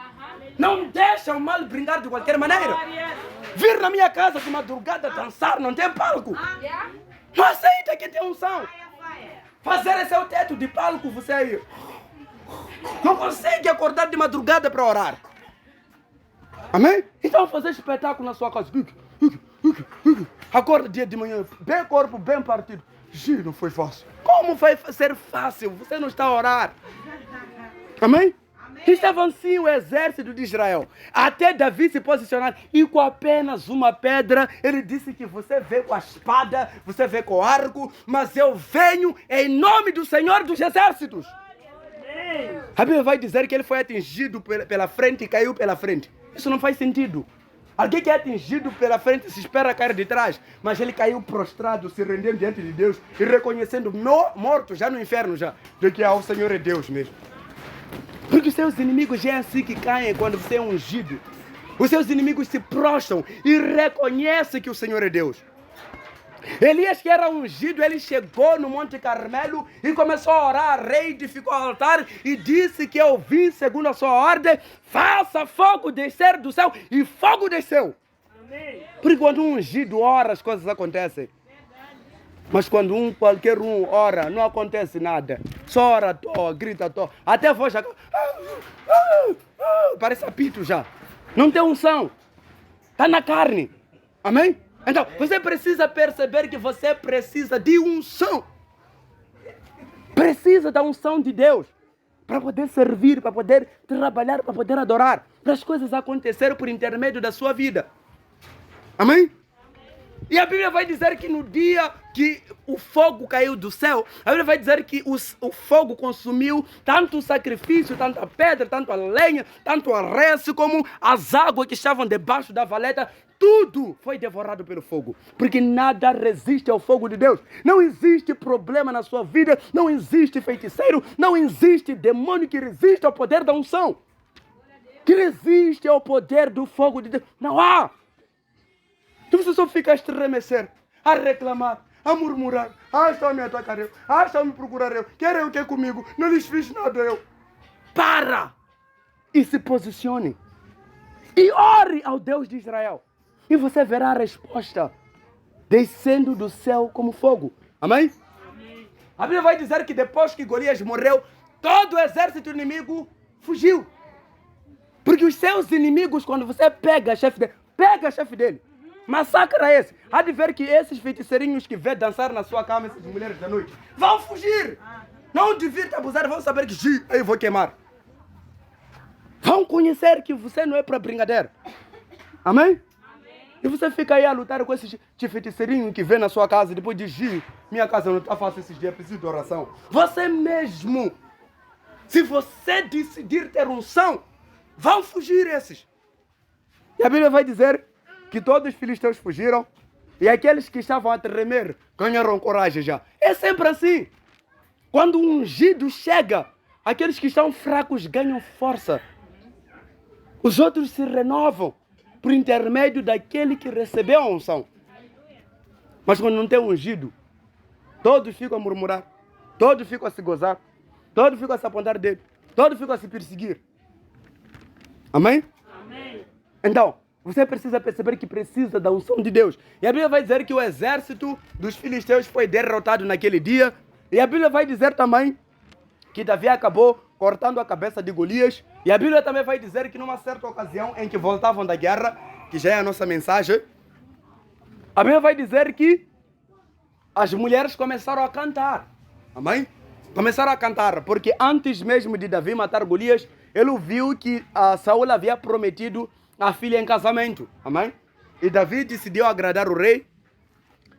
Não deixa o mal brincar de qualquer maneira. Vir na minha casa de madrugada dançar, não tem palco. Não aceita que tem unção. Fazer esse é o teto de palco, você aí. Não consegue acordar de madrugada para orar. Amém? Então fazer espetáculo na sua casa. Acorda dia de manhã, bem corpo, bem partido. Não foi fácil. Como vai ser fácil? Você não está a orar. Amém? Estava assim o exército de Israel. Até Davi se posicionar. E com apenas uma pedra, ele disse que você vê com a espada, você vê com o arco, mas eu venho em nome do Senhor dos Exércitos. A Bíblia vai dizer que ele foi atingido pela frente e caiu pela frente. Isso não faz sentido. Alguém que é atingido pela frente se espera cair de trás, mas ele caiu prostrado, se rendendo diante de Deus e reconhecendo morto já no inferno já, de que o Senhor é Deus mesmo. Porque os seus inimigos já é assim que caem quando você é ungido. Os seus inimigos se prostram e reconhecem que o Senhor é Deus. Elias, que era ungido, ele chegou no Monte Carmelo e começou a orar, rei, edificou o altar e disse que eu vim segundo a sua ordem, faça fogo descer do céu, e fogo desceu. Amém. Porque quando um ungido ora, as coisas acontecem. Mas quando qualquer um ora, não acontece nada. Só ora à toa, grita à toa. Até a voz já... parece apito já. Não tem unção. Está na carne. Amém? Então, você precisa perceber que você precisa de unção. Precisa da unção de Deus. Para poder servir, para poder trabalhar, para poder adorar. Para as coisas acontecerem por intermédio da sua vida. Amém? E a Bíblia vai dizer que no dia que o fogo caiu do céu, a Bíblia vai dizer que o fogo consumiu tanto o sacrifício, tanto a pedra, tanto a lenha, tanto a rece, como as águas que estavam debaixo da valeta. Tudo foi devorado pelo fogo. Porque nada resiste ao fogo de Deus. Não existe problema na sua vida, não existe feiticeiro, não existe demônio que resiste ao poder da unção. Que resiste ao poder do fogo de Deus. Não há! Então você só fica a estremecer, a reclamar, a murmurar. Estão a me atacar eu, estão a me procurar eu. Querem o que comigo? Não lhes fiz nada eu. Para! E se posicione. E ore ao Deus de Israel. E você verá a resposta descendo do céu como fogo. Amém? Amém. A Bíblia vai dizer que depois que Golias morreu, todo o exército inimigo fugiu. Porque os seus inimigos, quando você pega a chefe dele, massacra esse. Há de ver que esses feiticeirinhos que vê dançar na sua cama, essas mulheres da noite, vão fugir. Não divirta abusar, vão saber que eu vou queimar. Vão conhecer que você não é para brincadeira. Amém? E você fica aí a lutar com esses feiticeirinhos que vê na sua casa e depois diz, minha casa não está fácil esses dias, preciso de oração. Você mesmo, se você decidir ter unção, vão fugir esses. E a Bíblia vai dizer que todos os filisteus fugiram e aqueles que estavam a tremer ganharam coragem já. É sempre assim. Quando o ungido chega, aqueles que estão fracos ganham força. Os outros se renovam por intermédio daquele que recebeu a unção. Mas quando não tem ungido, todos ficam a murmurar, todos ficam a se gozar, todos ficam a se apontar dedo, todos ficam a se perseguir. Amém? Amém. Então, você precisa perceber que precisa da unção de Deus. E a Bíblia vai dizer que o exército dos filisteus foi derrotado naquele dia. E a Bíblia vai dizer também que Davi acabou cortando a cabeça de Golias. E a Bíblia também vai dizer que numa certa ocasião em que voltavam da guerra, que já é a nossa mensagem, a Bíblia vai dizer que as mulheres começaram a cantar. Amém? Começaram a cantar, porque antes mesmo de Davi matar Golias, ele viu que Saul havia prometido a filha em casamento. Amém? E Davi decidiu agradar o rei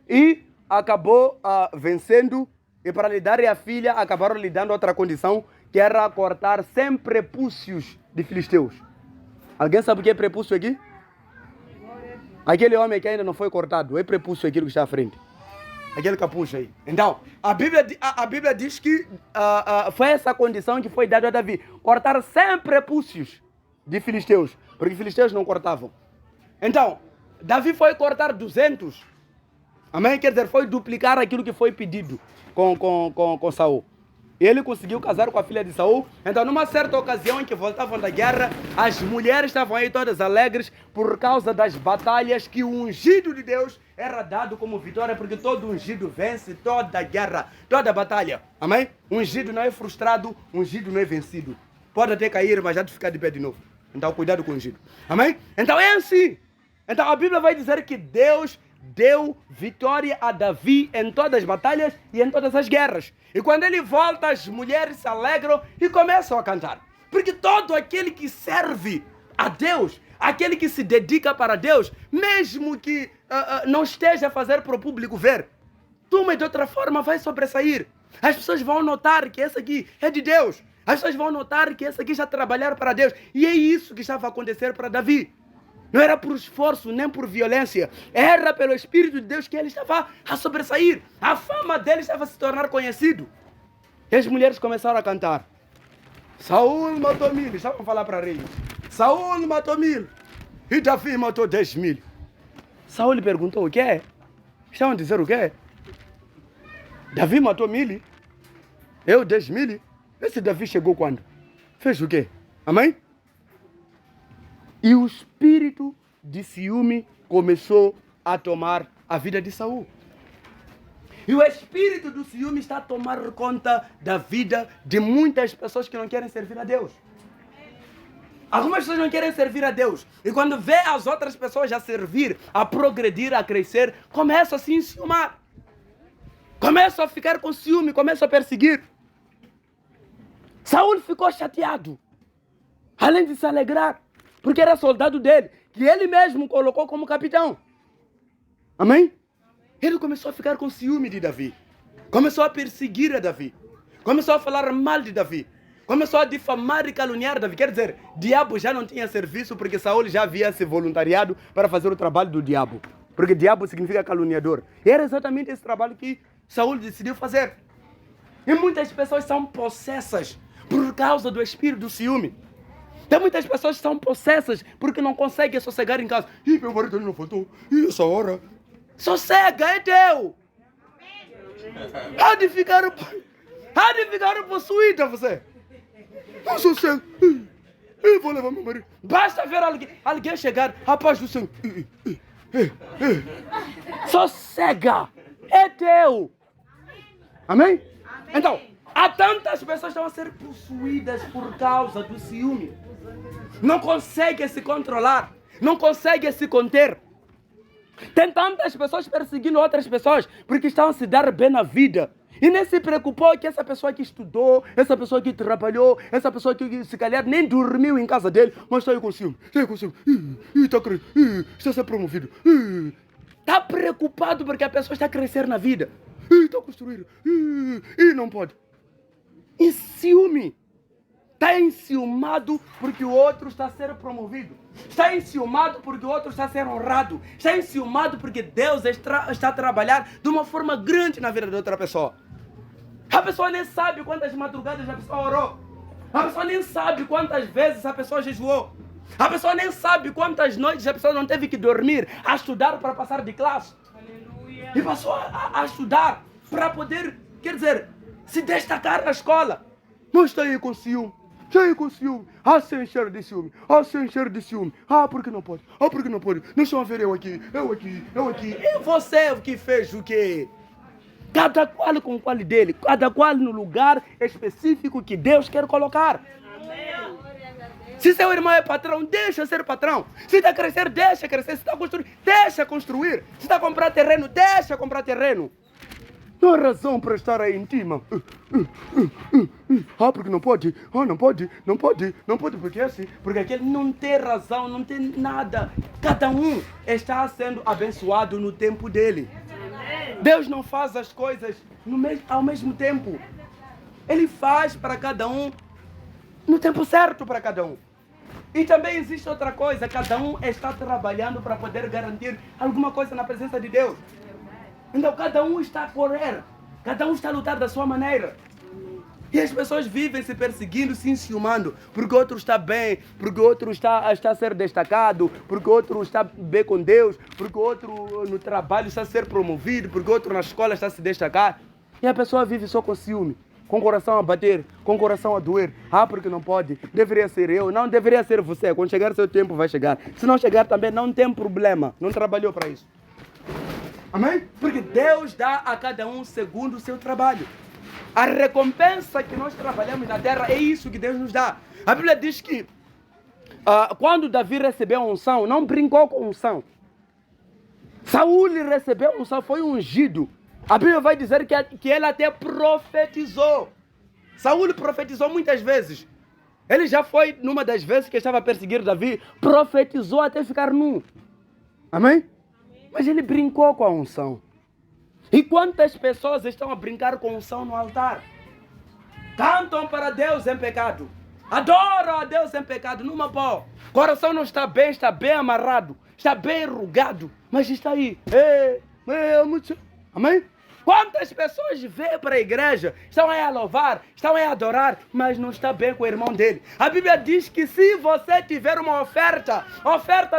e acabou vencendo. E para lhe darem a filha, acabaram lhe dando outra condição, que era cortar 100 prepúcios de filisteus. Alguém sabe o que é prepúcio aqui? Aquele homem que ainda não foi cortado, é prepúcio aquilo que está à frente. Aquele capucho aí. Então, a Bíblia diz que foi essa condição que foi dada a Davi. Cortar 100 prepúcios de filisteus, porque filisteus não cortavam. Então, Davi foi cortar 200. Amém? Quer dizer, foi duplicar aquilo que foi pedido com Saul. Ele conseguiu casar com a filha de Saul. Então, numa certa ocasião em que voltavam da guerra, as mulheres estavam aí todas alegres por causa das batalhas que o ungido de Deus era dado como vitória, porque todo ungido vence toda a guerra, toda a batalha. Amém? Ungido não é frustrado, ungido não é vencido. Pode até cair, mas já de ficar de pé de novo. Então, cuidado com o ungido. Amém? Então, é assim. Então, a Bíblia vai dizer que Deus deu vitória a Davi em todas as batalhas e em todas as guerras. E quando ele volta, as mulheres se alegram e começam a cantar. Porque todo aquele que serve a Deus, aquele que se dedica para Deus, mesmo que não esteja a fazer para o público ver, de uma e de outra forma vai sobressair. As pessoas vão notar que esse aqui é de Deus. As pessoas vão notar que esse aqui já trabalharam para Deus. E é isso que estava a acontecer para Davi. Não era por esforço, nem por violência. Era pelo Espírito de Deus que ele estava a sobressair. A fama dele estava a se tornar conhecido. E as mulheres começaram a cantar. Saul matou 1000. Estavam a falar para rei. Saul matou 1000. E Davi matou 10.000. Saul lhe perguntou o quê? Estavam a dizer o quê? Davi matou 1000. Eu 10.000. Esse Davi chegou quando? Fez o quê? Amém? E o espírito de ciúme começou a tomar a vida de Saul. E o espírito do ciúme está a tomar conta da vida de muitas pessoas que não querem servir a Deus. Algumas pessoas não querem servir a Deus. E quando vê as outras pessoas a servir, a progredir, a crescer, começam a se enciumar. Começam a ficar com ciúme, começam a perseguir. Saul ficou chateado. Além de se alegrar, porque era soldado dele, que ele mesmo colocou como capitão. Amém? Ele começou a ficar com ciúme de Davi. Começou a perseguir a Davi. Começou a falar mal de Davi. Começou a difamar e caluniar Davi. Quer dizer, diabo já não tinha serviço porque Saul já havia se voluntariado para fazer o trabalho do diabo. Porque diabo significa caluniador. E era exatamente esse trabalho que Saul decidiu fazer. E muitas pessoas são possessas por causa do espírito do ciúme. Tem muitas pessoas que são possessas porque não conseguem sossegar em casa. Ih, meu marido não faltou. Ih, essa hora. Sossega, é teu. Há de ficar possuída você. Não sossega. Eu vou levar meu marido. Basta ver alguém chegar. Rapaz do Senhor. Sossega. É teu. Amém? Então, há tantas pessoas que estão a ser possuídas por causa do ciúme. Não conseguem se controlar. Não conseguem se conter. Tem tantas pessoas perseguindo outras pessoas porque estão a se dar bem na vida. E nem se preocupou que essa pessoa que estudou, essa pessoa que trabalhou, essa pessoa que se calhar nem dormiu em casa dele, mas está aí com ciúme, está aí com ciúme, está a ser promovido. Está preocupado porque a pessoa está a crescer na vida. Está a construir. E não pode. E ciúme. Está enciumado porque o outro está a ser promovido. Está enciumado porque o outro está a ser honrado. Está enciumado porque Deus está a trabalhar de uma forma grande na vida de outra pessoa. A pessoa nem sabe quantas madrugadas a pessoa orou. A pessoa nem sabe quantas vezes a pessoa jejuou. A pessoa nem sabe quantas noites a pessoa não teve que dormir a estudar para passar de classe. Aleluia. E passou a estudar para poder, quer dizer, se destacar na escola. Mas está aí com ciúme. Cheio com ciúme, se encher de ciúme, se encher de ciúme. Porque não pode, porque não pode. Deixa eu ver eu aqui. E você que fez o quê? Cada qual com o qual dele, cada qual no lugar específico que Deus quer colocar. Amém. Se seu irmão é patrão, deixa ser patrão. Se está a crescer, deixa crescer. Se está a construir, deixa construir. Se está a comprar terreno, deixa comprar terreno. Não há razão para estar aí em cima. Porque não pode. Não pode porque é assim. Porque aquele não tem razão, não tem nada. Cada um está sendo abençoado no tempo dele. Deus não faz as coisas ao mesmo tempo. Ele faz para cada um no tempo certo para cada um. E também existe outra coisa. Cada um está trabalhando para poder garantir alguma coisa na presença de Deus. Então cada um está a correr, cada um está a lutar da sua maneira. E as pessoas vivem se perseguindo, se enciumando, porque o outro está bem, porque o outro está a ser destacado, porque o outro está bem com Deus, porque o outro no trabalho está a ser promovido, porque o outro na escola está a se destacar. E a pessoa vive só com ciúme, com o coração a bater, com o coração a doer. Porque não pode, deveria ser eu, não deveria ser você. Quando chegar seu tempo vai chegar. Se não chegar também não tem problema, não trabalhou para isso. Amém? Porque Deus dá a cada um segundo o seu trabalho. A recompensa que nós trabalhamos na terra é isso que Deus nos dá. A Bíblia diz que quando Davi recebeu a unção, não brincou com a unção. Saul recebeu a unção, foi ungido. A Bíblia vai dizer que ele até profetizou. Saul profetizou muitas vezes. Ele já foi, numa das vezes que estava a perseguir Davi, profetizou até ficar nu. Amém? Mas ele brincou com a unção. E quantas pessoas estão a brincar com a unção no altar? Cantam para Deus em pecado. Adoram a Deus em pecado. Numa boa. O coração não está bem amarrado. Está bem enrugado. Mas está aí. Amém? Quantas pessoas vêm para a igreja, estão aí a louvar, estão aí a adorar, mas não está bem com o irmão dele. A Bíblia diz que se você tiver uma oferta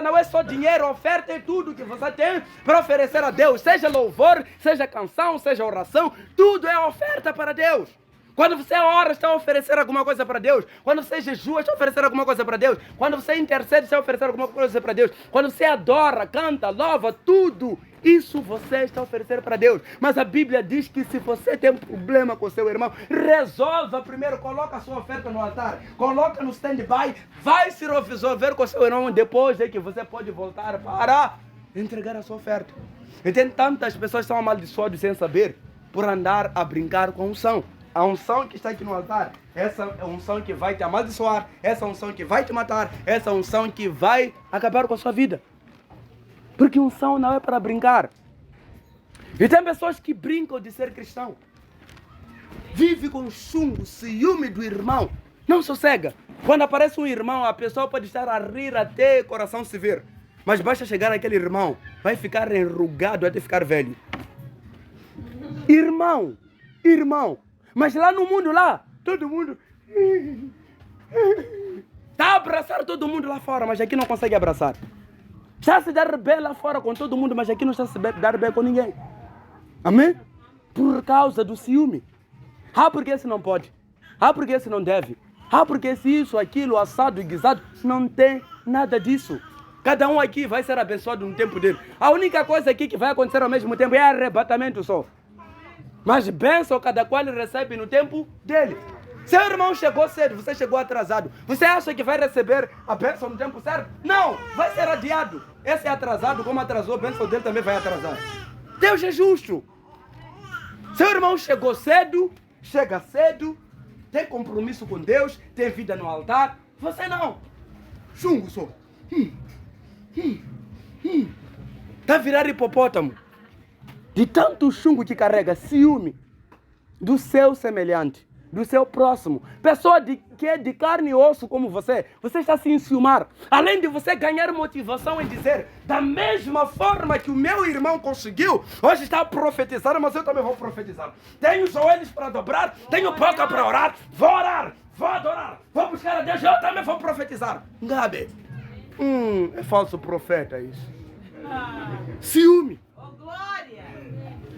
não é só dinheiro, oferta é tudo que você tem para oferecer a Deus. Seja louvor, seja canção, seja oração, tudo é oferta para Deus. Quando você ora, está a oferecer alguma coisa para Deus. Quando você jejua, está a oferecer alguma coisa para Deus. Quando você intercede, está a oferecer alguma coisa para Deus. Quando você adora, canta, louva, tudo isso você está a oferecer para Deus. Mas a Bíblia diz que se você tem um problema com seu irmão, resolva primeiro, coloca a sua oferta no altar, coloca no stand-by, vai se resolver com seu irmão, depois é que você pode voltar para entregar a sua oferta. E tem tantas pessoas que são amaldiçoadas sem saber, por andar a brincar com a unção. A unção que está aqui no altar, essa é a unção que vai te amaldiçoar, essa unção que vai te matar, essa unção que vai acabar com a sua vida. Porque unção não é para brincar. E tem pessoas que brincam de ser cristão. Vive com chumbo, ciúme do irmão. Não sossega. Quando aparece um irmão, a pessoa pode estar a rir até o coração se ver. Mas basta chegar aquele irmão, vai ficar enrugado até ficar velho. Irmão, irmão. Mas lá no mundo lá, todo mundo está a abraçar todo mundo lá fora, mas aqui não consegue abraçar. Está a se dar bem lá fora com todo mundo, mas aqui não está a se dar bem com ninguém. Amém? Por causa do ciúme. Ah, porque esse não pode. Ah, porque esse não deve. Ah, porque esse isso, aquilo, assado e guisado. Não tem nada disso. Cada um aqui vai ser abençoado no tempo dele. A única coisa aqui que vai acontecer ao mesmo tempo é arrebatamento só. Mas bênção cada qual recebe no tempo dele. Seu irmão chegou cedo, você chegou atrasado. Você acha que vai receber a bênção no tempo certo? Não, vai ser adiado. Esse é atrasado, como atrasou, a bênção dele também vai atrasar. Deus é justo. Seu irmão chegou cedo, chega cedo, tem compromisso com Deus, tem vida no altar. Você não. Chungo só. Tá virar hipopótamo. De tanto chungo que carrega, ciúme do seu semelhante, do seu próximo. Pessoa que é de carne e osso como você está a se enciumar. Além de você ganhar motivação em dizer, da mesma forma que o meu irmão conseguiu, hoje está a profetizar, mas eu também vou profetizar. Tenho joelhos para dobrar, tenho boca para orar, vou adorar, vou buscar a Deus, eu também vou profetizar. Gabi, é falso profeta isso. Ciúme.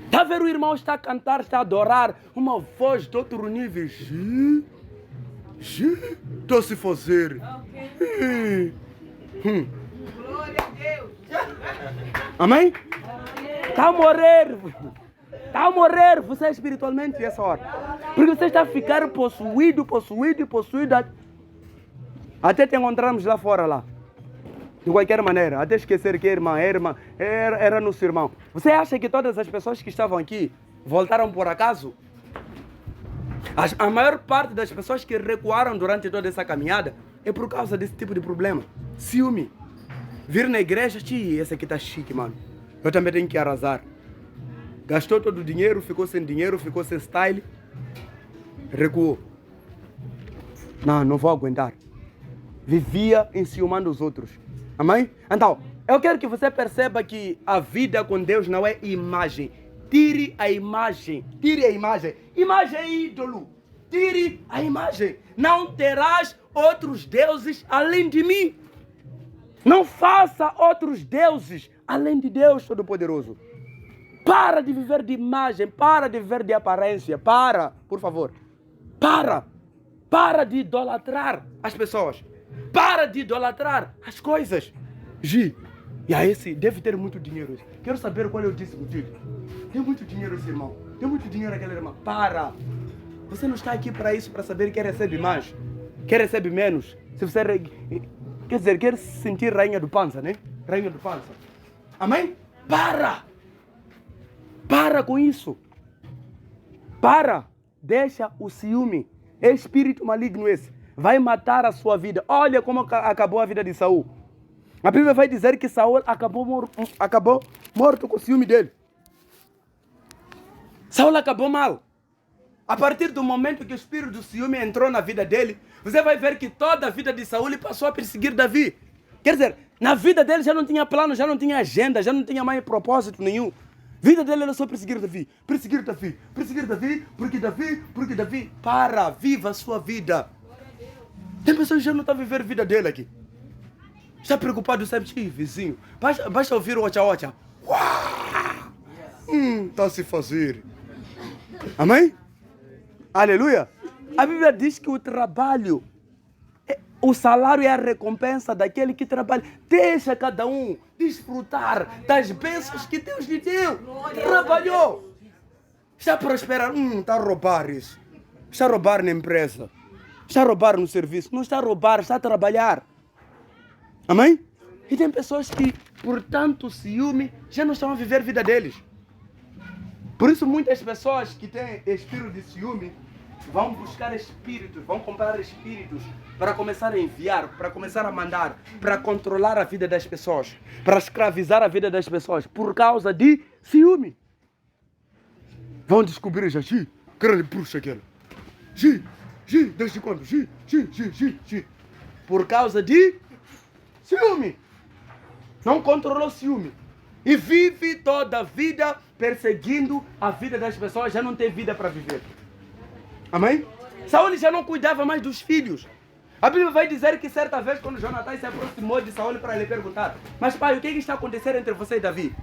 Está a ver o irmão está a cantar, está a adorar, uma voz de outro nível. Estou a se fazer. Glória a Deus. Amém? Está a morrer. Está a morrer você espiritualmente nessa hora. Porque você está a ficar possuído. Até te encontrarmos lá fora lá. De qualquer maneira, até esquecer que a irmã era nosso irmão. Você acha que todas as pessoas que estavam aqui voltaram por acaso? A maior parte das pessoas que recuaram durante toda essa caminhada é por causa desse tipo de problema. Ciúme. Vir na igreja, esse aqui tá chique, mano. Eu também tenho que arrasar. Gastou todo o dinheiro, ficou sem style. Recuou. Não vou aguentar. Vivia enciumando os outros. Amém? Então, eu quero que você perceba que a vida com Deus não é imagem. Tire a imagem. Imagem é ídolo. Tire a imagem. Não terás outros deuses além de mim. Não faça outros deuses além de Deus Todo-Poderoso. Para de viver de imagem. Para de viver de aparência. Por favor. Para de idolatrar as pessoas. Para de idolatrar as coisas. Gi, e aí esse deve ter muito dinheiro. Quero saber qual é o dízimo dele. Tem muito dinheiro esse irmão. Tem muito dinheiro aquela irmã. Para. Você não está aqui para isso, para saber quem recebe mais, quem recebe menos. Se você quer dizer, quer se sentir rainha do pança, né? Rainha do pança. Amém? Para com isso. Deixa o ciúme. É espírito maligno esse. Vai matar a sua vida. Olha como acabou a vida de Saul. A Bíblia vai dizer que Saul acabou morto com o ciúme dele. Saul acabou mal. A partir do momento que o espírito do ciúme entrou na vida dele, você vai ver que toda a vida de Saul ele passou a perseguir Davi. Quer dizer, na vida dele já não tinha plano, já não tinha agenda, já não tinha mais propósito nenhum. A vida dele era só perseguir Davi, porque Davi, viva a sua vida. Tem pessoas que já não estão a viver a vida dele aqui. Está preocupado, sabe? Vizinho, basta ouvir o ocha-ocha. Está a se fazer. Amém? Aleluia. A Bíblia diz que o trabalho, o salário é a recompensa daquele que trabalha. Deixa cada um desfrutar das bênçãos que Deus lhe deu. Trabalhou. Está a prosperar. Está a roubar isso. Está a roubar na empresa. Está a roubar no serviço. Não está a roubar, está a trabalhar. Amém? E tem pessoas que, por tanto ciúme, já não estão a viver a vida deles. Por isso muitas pessoas que têm espírito de ciúme vão buscar espíritos, vão comprar espíritos para começar a enviar, para começar a mandar, para controlar a vida das pessoas, para escravizar a vida das pessoas, por causa de ciúme. Vão descobrir já, grande bruxa aquela. Desde quando? Por causa de ciúme. Não controlou ciúme. E vive toda a vida perseguindo a vida das pessoas, já não tem vida para viver. Amém? Saul já não cuidava mais dos filhos. A Bíblia vai dizer que certa vez, quando Jonatã se aproximou de Saul para lhe perguntar: mas pai, o que está acontecendo entre você e Davi?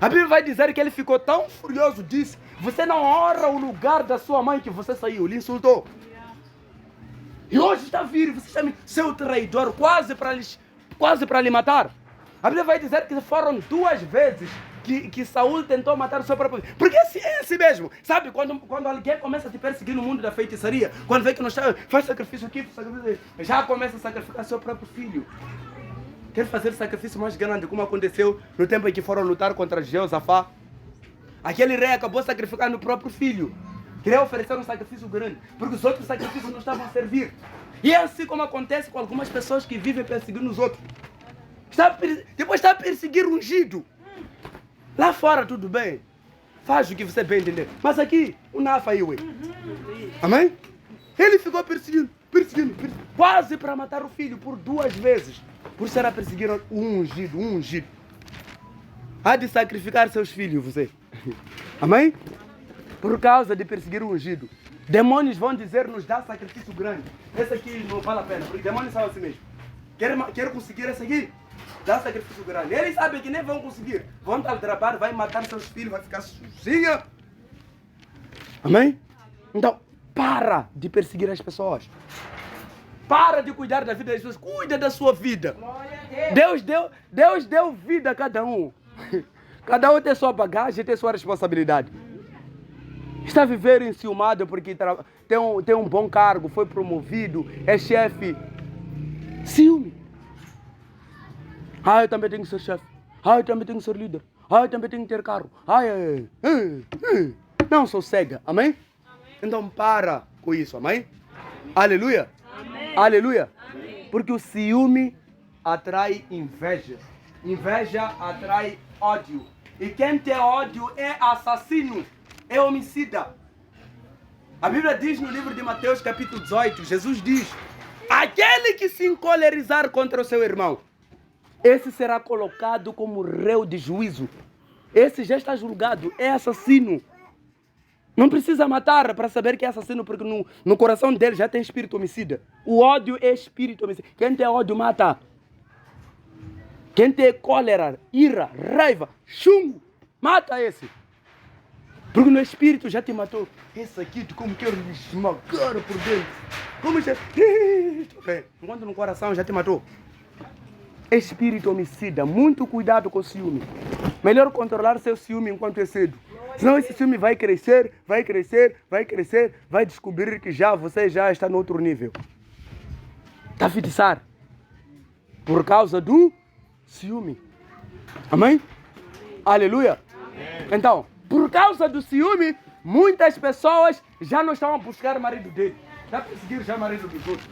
A Bíblia vai dizer que ele ficou tão furioso, disse: você não honra o lugar da sua mãe que você saiu, lhe insultou. E hoje está vindo, você chama seu traidor, quase para lhe matar. A Bíblia vai dizer que foram 2 vezes que Saul tentou matar o seu próprio filho. Porque é assim mesmo. Sabe, quando alguém começa a te perseguir no mundo da feitiçaria, quando vê que não está, faz sacrifício aqui, já começa a sacrificar seu próprio filho. Quer fazer sacrifício mais grande, como aconteceu no tempo em que foram lutar contra Jeosafá. Aquele rei acabou sacrificando o próprio filho. Queria oferecer um sacrifício grande, porque os outros sacrifícios não estavam a servir. E é assim como acontece com algumas pessoas que vivem perseguindo os outros. Depois está a perseguir o ungido. Lá fora tudo bem. Faz o que você bem entender. Mas aqui, o Nafa aí, ué. Amém? Ele ficou perseguindo. Quase para matar o filho por 2 vezes. Por ser a perseguir um ungido. Há de sacrificar seus filhos, você. Amém? Por causa de perseguir o ungido. Demônios vão dizer, nos dá sacrifício grande. Esse aqui não vale a pena, porque demônios são assim mesmo. Quer conseguir esse aqui? Dá sacrifício grande. Eles sabem que nem vão conseguir. Vão dar trabalho, vai matar seus filhos, vai ficar sozinha. Amém? Então, para de perseguir as pessoas. Para de cuidar da vida das pessoas. Cuida da sua vida. Deus deu vida a cada um. Cada um tem sua bagagem, tem sua responsabilidade. Está a viver enciumado porque tem um bom cargo, foi promovido, é chefe. Ciúme. Eu também tenho que ser chefe. Eu também tenho que ser líder. Eu também tenho que ter carro. Não sou cega. Amém? Então para com isso. Amém? Aleluia. Amém. Aleluia. Amém. Porque o ciúme atrai inveja. Inveja atrai ódio. E quem tem ódio é assassino. É homicida. A Bíblia diz no livro de Mateus capítulo 18, Jesus diz: aquele que se encolerizar contra o seu irmão, esse será colocado como réu de juízo. Esse já está julgado, é assassino. Não precisa matar para saber que é assassino, porque no coração dele já tem espírito homicida. O ódio é espírito homicida. Quem tem ódio mata. Quem tem cólera, ira, raiva, chumbo, mata esse. Porque no espírito já te matou. Esse aqui, tu como quero lhe esmagar por dentro. Como já... Enquanto no coração já te matou. Espírito homicida. Muito cuidado com o ciúme. Melhor controlar seu ciúme enquanto é cedo. Senão esse ciúme vai crescer, vai descobrir que você já está no outro nível. Está a fixar. Por causa do ciúme. Amém? Aleluia. Amém. Então, por causa do ciúme, muitas pessoas já não estão a buscar o marido dele. Já perseguiram já o marido dos outros.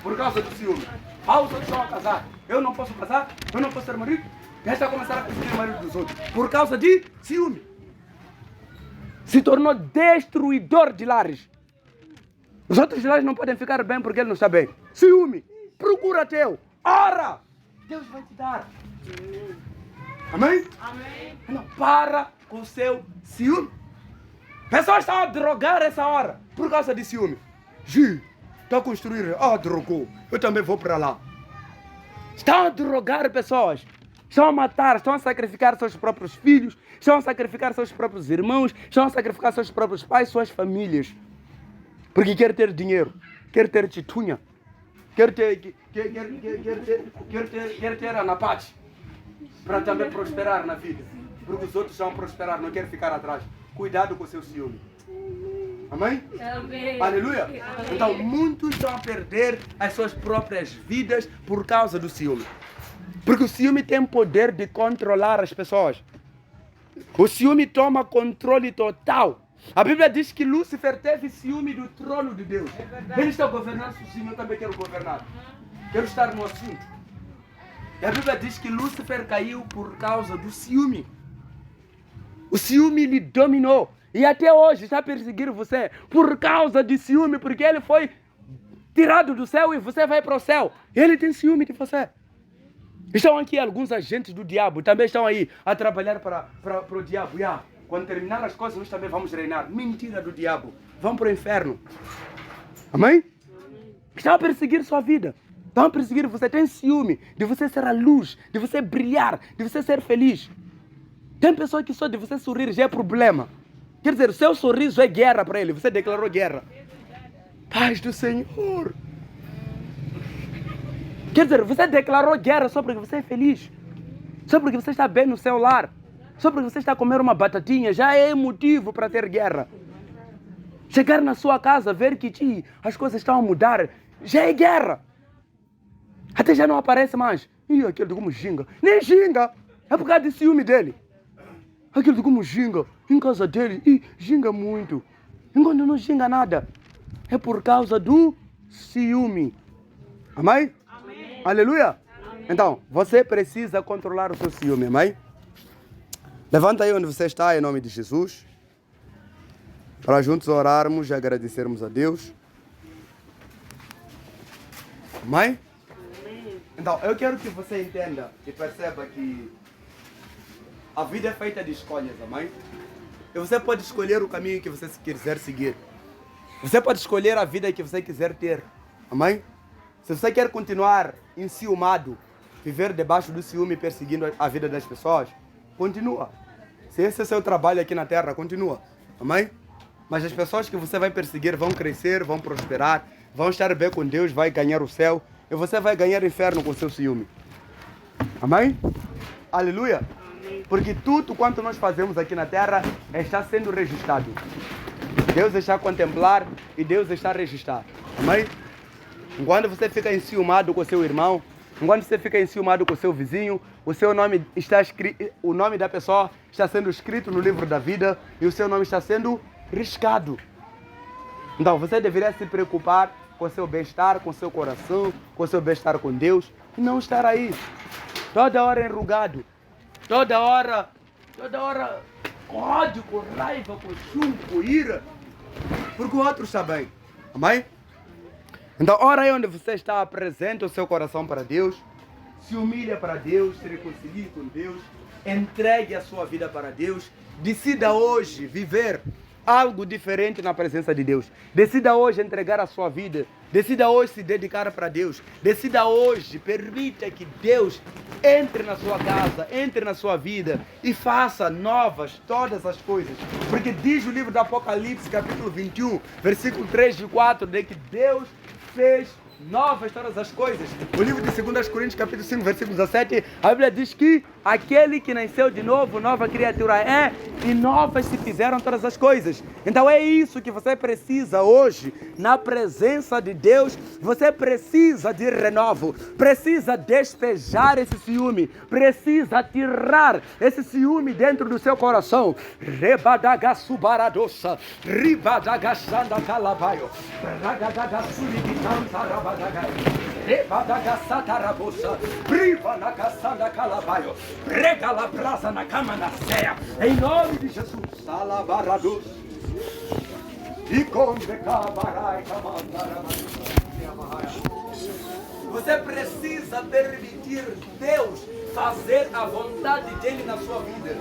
Por causa do ciúme. Os outros estão a casar. Eu não posso casar, eu não posso ser marido. Já está a começar a perseguir o marido dos outros. Por causa de ciúme. Se tornou destruidor de lares. Os outros lares não podem ficar bem porque ele não está bem. Ciúme. Procura teu. Ora. Deus vai te dar. Amém? Amém. Não para com o seu ciúme. Pessoas estão a drogar essa hora por causa de ciúme. Está a construir. Drogou. Eu também vou para lá. Estão a drogar pessoas. Estão a matar, estão a sacrificar seus próprios filhos, estão a sacrificar seus próprios irmãos, estão a sacrificar seus próprios pais, suas famílias. Porque quer ter dinheiro, quer ter titunha, quer ter anapate, para também prosperar na vida. Porque os outros vão prosperar, não quer ficar atrás. Cuidado com o seu ciúme. Amém? Amém. Aleluia. Então, muitos estão a perder as suas próprias vidas por causa do ciúme. Porque o ciúme tem poder de controlar as pessoas. O ciúme toma controle total. A Bíblia diz que Lúcifer teve ciúme do trono de Deus. Ele está governando sozinho, eu também quero governar. Quero estar no assunto. E a Bíblia diz que Lúcifer caiu por causa do ciúme. O ciúme lhe dominou. E até hoje está perseguindo você por causa de ciúme, porque ele foi tirado do céu e você vai para o céu. Ele tem ciúme de você. Estão aqui alguns agentes do diabo, também estão aí a trabalhar para o diabo. Quando terminar as coisas, nós também vamos reinar. Mentira do diabo. Vamos para o inferno. Amém? Estão a perseguir sua vida. Estão a perseguir você. Tem ciúme de você ser a luz, de você brilhar, de você ser feliz. Tem pessoa que só de você sorrir já é problema. Quer dizer, o seu sorriso é guerra para ele. Você declarou guerra. Paz do Senhor. Quer dizer, você declarou guerra só porque você é feliz. Só porque você está bem no seu lar. Só porque você está a comer uma batatinha já é motivo para ter guerra. Chegar na sua casa, ver que as coisas estão a mudar, já é guerra. Até já não aparece mais. Ih, aquele como ginga. Nem ginga. É por causa de ciúme dele. Aquele como ginga. Em casa dele. Ih, ginga muito. Enquanto não ginga nada. É por causa do ciúme. Amém? Amém. Aleluia. Amém. Então, você precisa controlar o seu ciúme. Amém? Levanta aí onde você está, em nome de Jesus. Para juntos orarmos e agradecermos a Deus. Amém? Então, eu quero que você entenda e perceba que a vida é feita de escolhas, amém? E você pode escolher o caminho que você quiser seguir. Você pode escolher a vida que você quiser ter, amém? Se você quer continuar enciumado, viver debaixo do ciúme perseguindo a vida das pessoas, continua. Se esse é o seu trabalho aqui na terra, continua, amém? Mas as pessoas que você vai perseguir vão crescer, vão prosperar, vão estar bem com Deus, vai ganhar o céu. E você vai ganhar o inferno com o seu ciúme. Amém? Aleluia? Amém. Porque tudo quanto nós fazemos aqui na terra está sendo registrado. Deus está a contemplar e Deus está a registrar. Amém? Enquanto você fica enciumado com o seu irmão, enquanto você fica enciumado com o seu vizinho, o seu nome está escrito, o nome da pessoa está sendo escrito no livro da vida e o seu nome está sendo riscado. Então você deveria se preocupar com o seu bem-estar, com o seu coração, com o seu bem-estar com Deus, e não estar aí, toda hora enrugado, toda hora com ódio, com raiva, com chumbo, com ira, porque o outro está bem, amém? Então, ora aí onde você está, apresenta o seu coração para Deus, se humilha para Deus, se reconcilie com Deus, entregue a sua vida para Deus, decida hoje viver algo diferente na presença de Deus. Decida hoje entregar a sua vida. Decida hoje se dedicar para Deus. Decida hoje, permita que Deus entre na sua casa, entre na sua vida e faça novas todas as coisas. Porque diz o livro do Apocalipse, capítulo 21, versículo 3 e 4, de que Deus fez novas todas as coisas. O livro de 2 Coríntios, capítulo 5, versículo 17, a Bíblia diz que aquele que nasceu de novo, nova criatura é, e novas se fizeram todas as coisas. Então é isso que você precisa hoje, na presença de Deus. Você precisa de renovo, precisa despejar esse ciúme, precisa tirar esse ciúme dentro do seu coração. Rebadagasubaradosa, ribadagasanda calabaio, ragadagasuribitanta rabadagai, rebadagasatarabosa, ribadagasanda calabaio, regala brasa na cama na ceia, em nome de Jesus. Salabarados. E você precisa permitir Deus fazer a vontade dele na sua vida.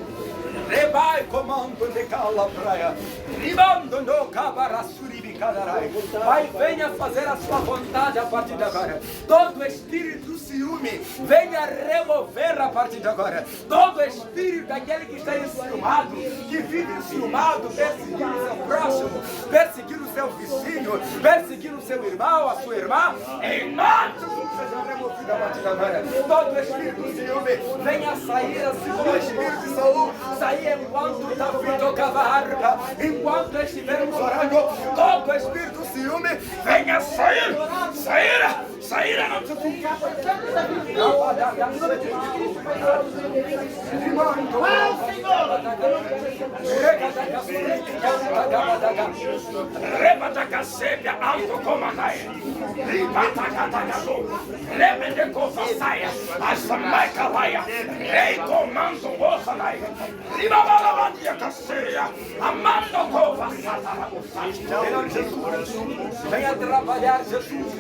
Rebai comando de cala praia. Ribando no cabarassuri bicadarai. Pai, venha fazer a sua vontade a partir de agora. Todo espírito ciúme venha remover a partir de agora. Todo espírito daquele que está enciumado, que vive enciumado, perseguindo o seu próximo, perseguindo o seu vizinho, perseguindo o seu irmão, a sua irmã, em nome de Jesus seja removido a partir de agora. Todo espírito de ciúme venha sair assim como o espírito de Saul, sair enquanto Davi tocava a harpa, enquanto estivermos orando. Todo espírito de ciúme venha sair, sair a nossa venha trabalhar, Jesus,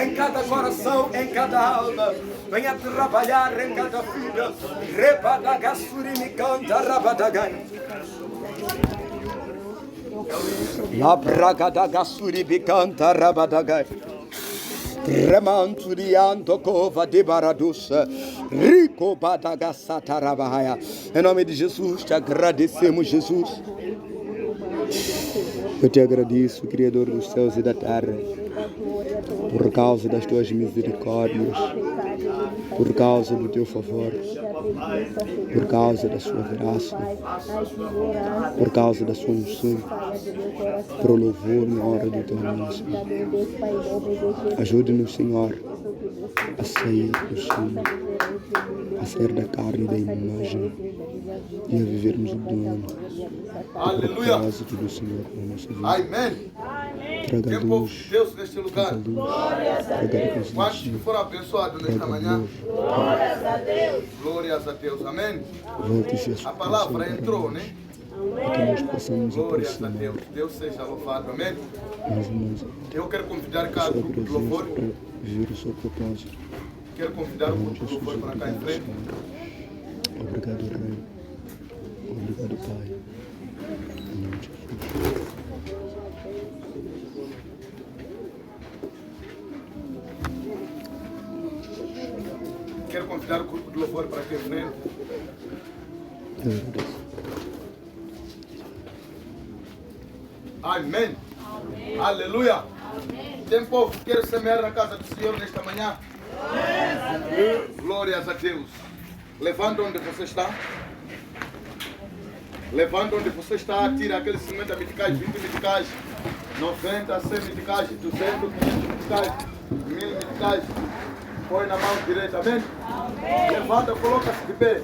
em cada coração, em cada alma. Venha trabalhar em cada vida. Rebadagassuri me canta, rabadagai. Labragadagasuri me canta, rabadagai. Remanturiando cova de baraduça. Rico badagasatarabahaya. Em nome de Jesus, te agradecemos, Jesus. Eu te agradeço, Criador dos céus e da terra, por causa das tuas misericórdias, por causa do teu favor, por causa da sua graça, por causa da sua unção, pro louvor e honra do teu nome, Senhor. Ajude-nos, Senhor, a sair do Senhor, a sair da carne e da imagem e a vivermos o dono. Aleluia. Do Senhor, amém. Traga Povo de Deus neste lugar. Quantos que foram abençoados nesta manhã? Glórias a Deus. Glórias a Deus, amém. Volte-se A palavra entrou, né? que nós possamos Glórias a aproximar. Deus. Deus seja louvado, amém. Meus irmãos, Eu quero convidar cada sua grupo de louvor. presença para viver o seu propósito. Quero convidar o grupo de louvor para cá em frente. Obrigado, Rei. Obrigado, Pai. Em nome de Jesus. Quero convidar o grupo de louvor para cá em frente. Eu agradeço. Amém. Aleluia. Tem povo que quer semear na casa do Senhor nesta manhã? Glórias a Deus. Levanta onde você está. Levanta onde você está. Tira aqueles 50 meticais, 20 meticais, 90, 100 meticais, 200, 500 meticais, 1000 meticais. Põe na mão direita, amém? Levanta, coloca-se de pé.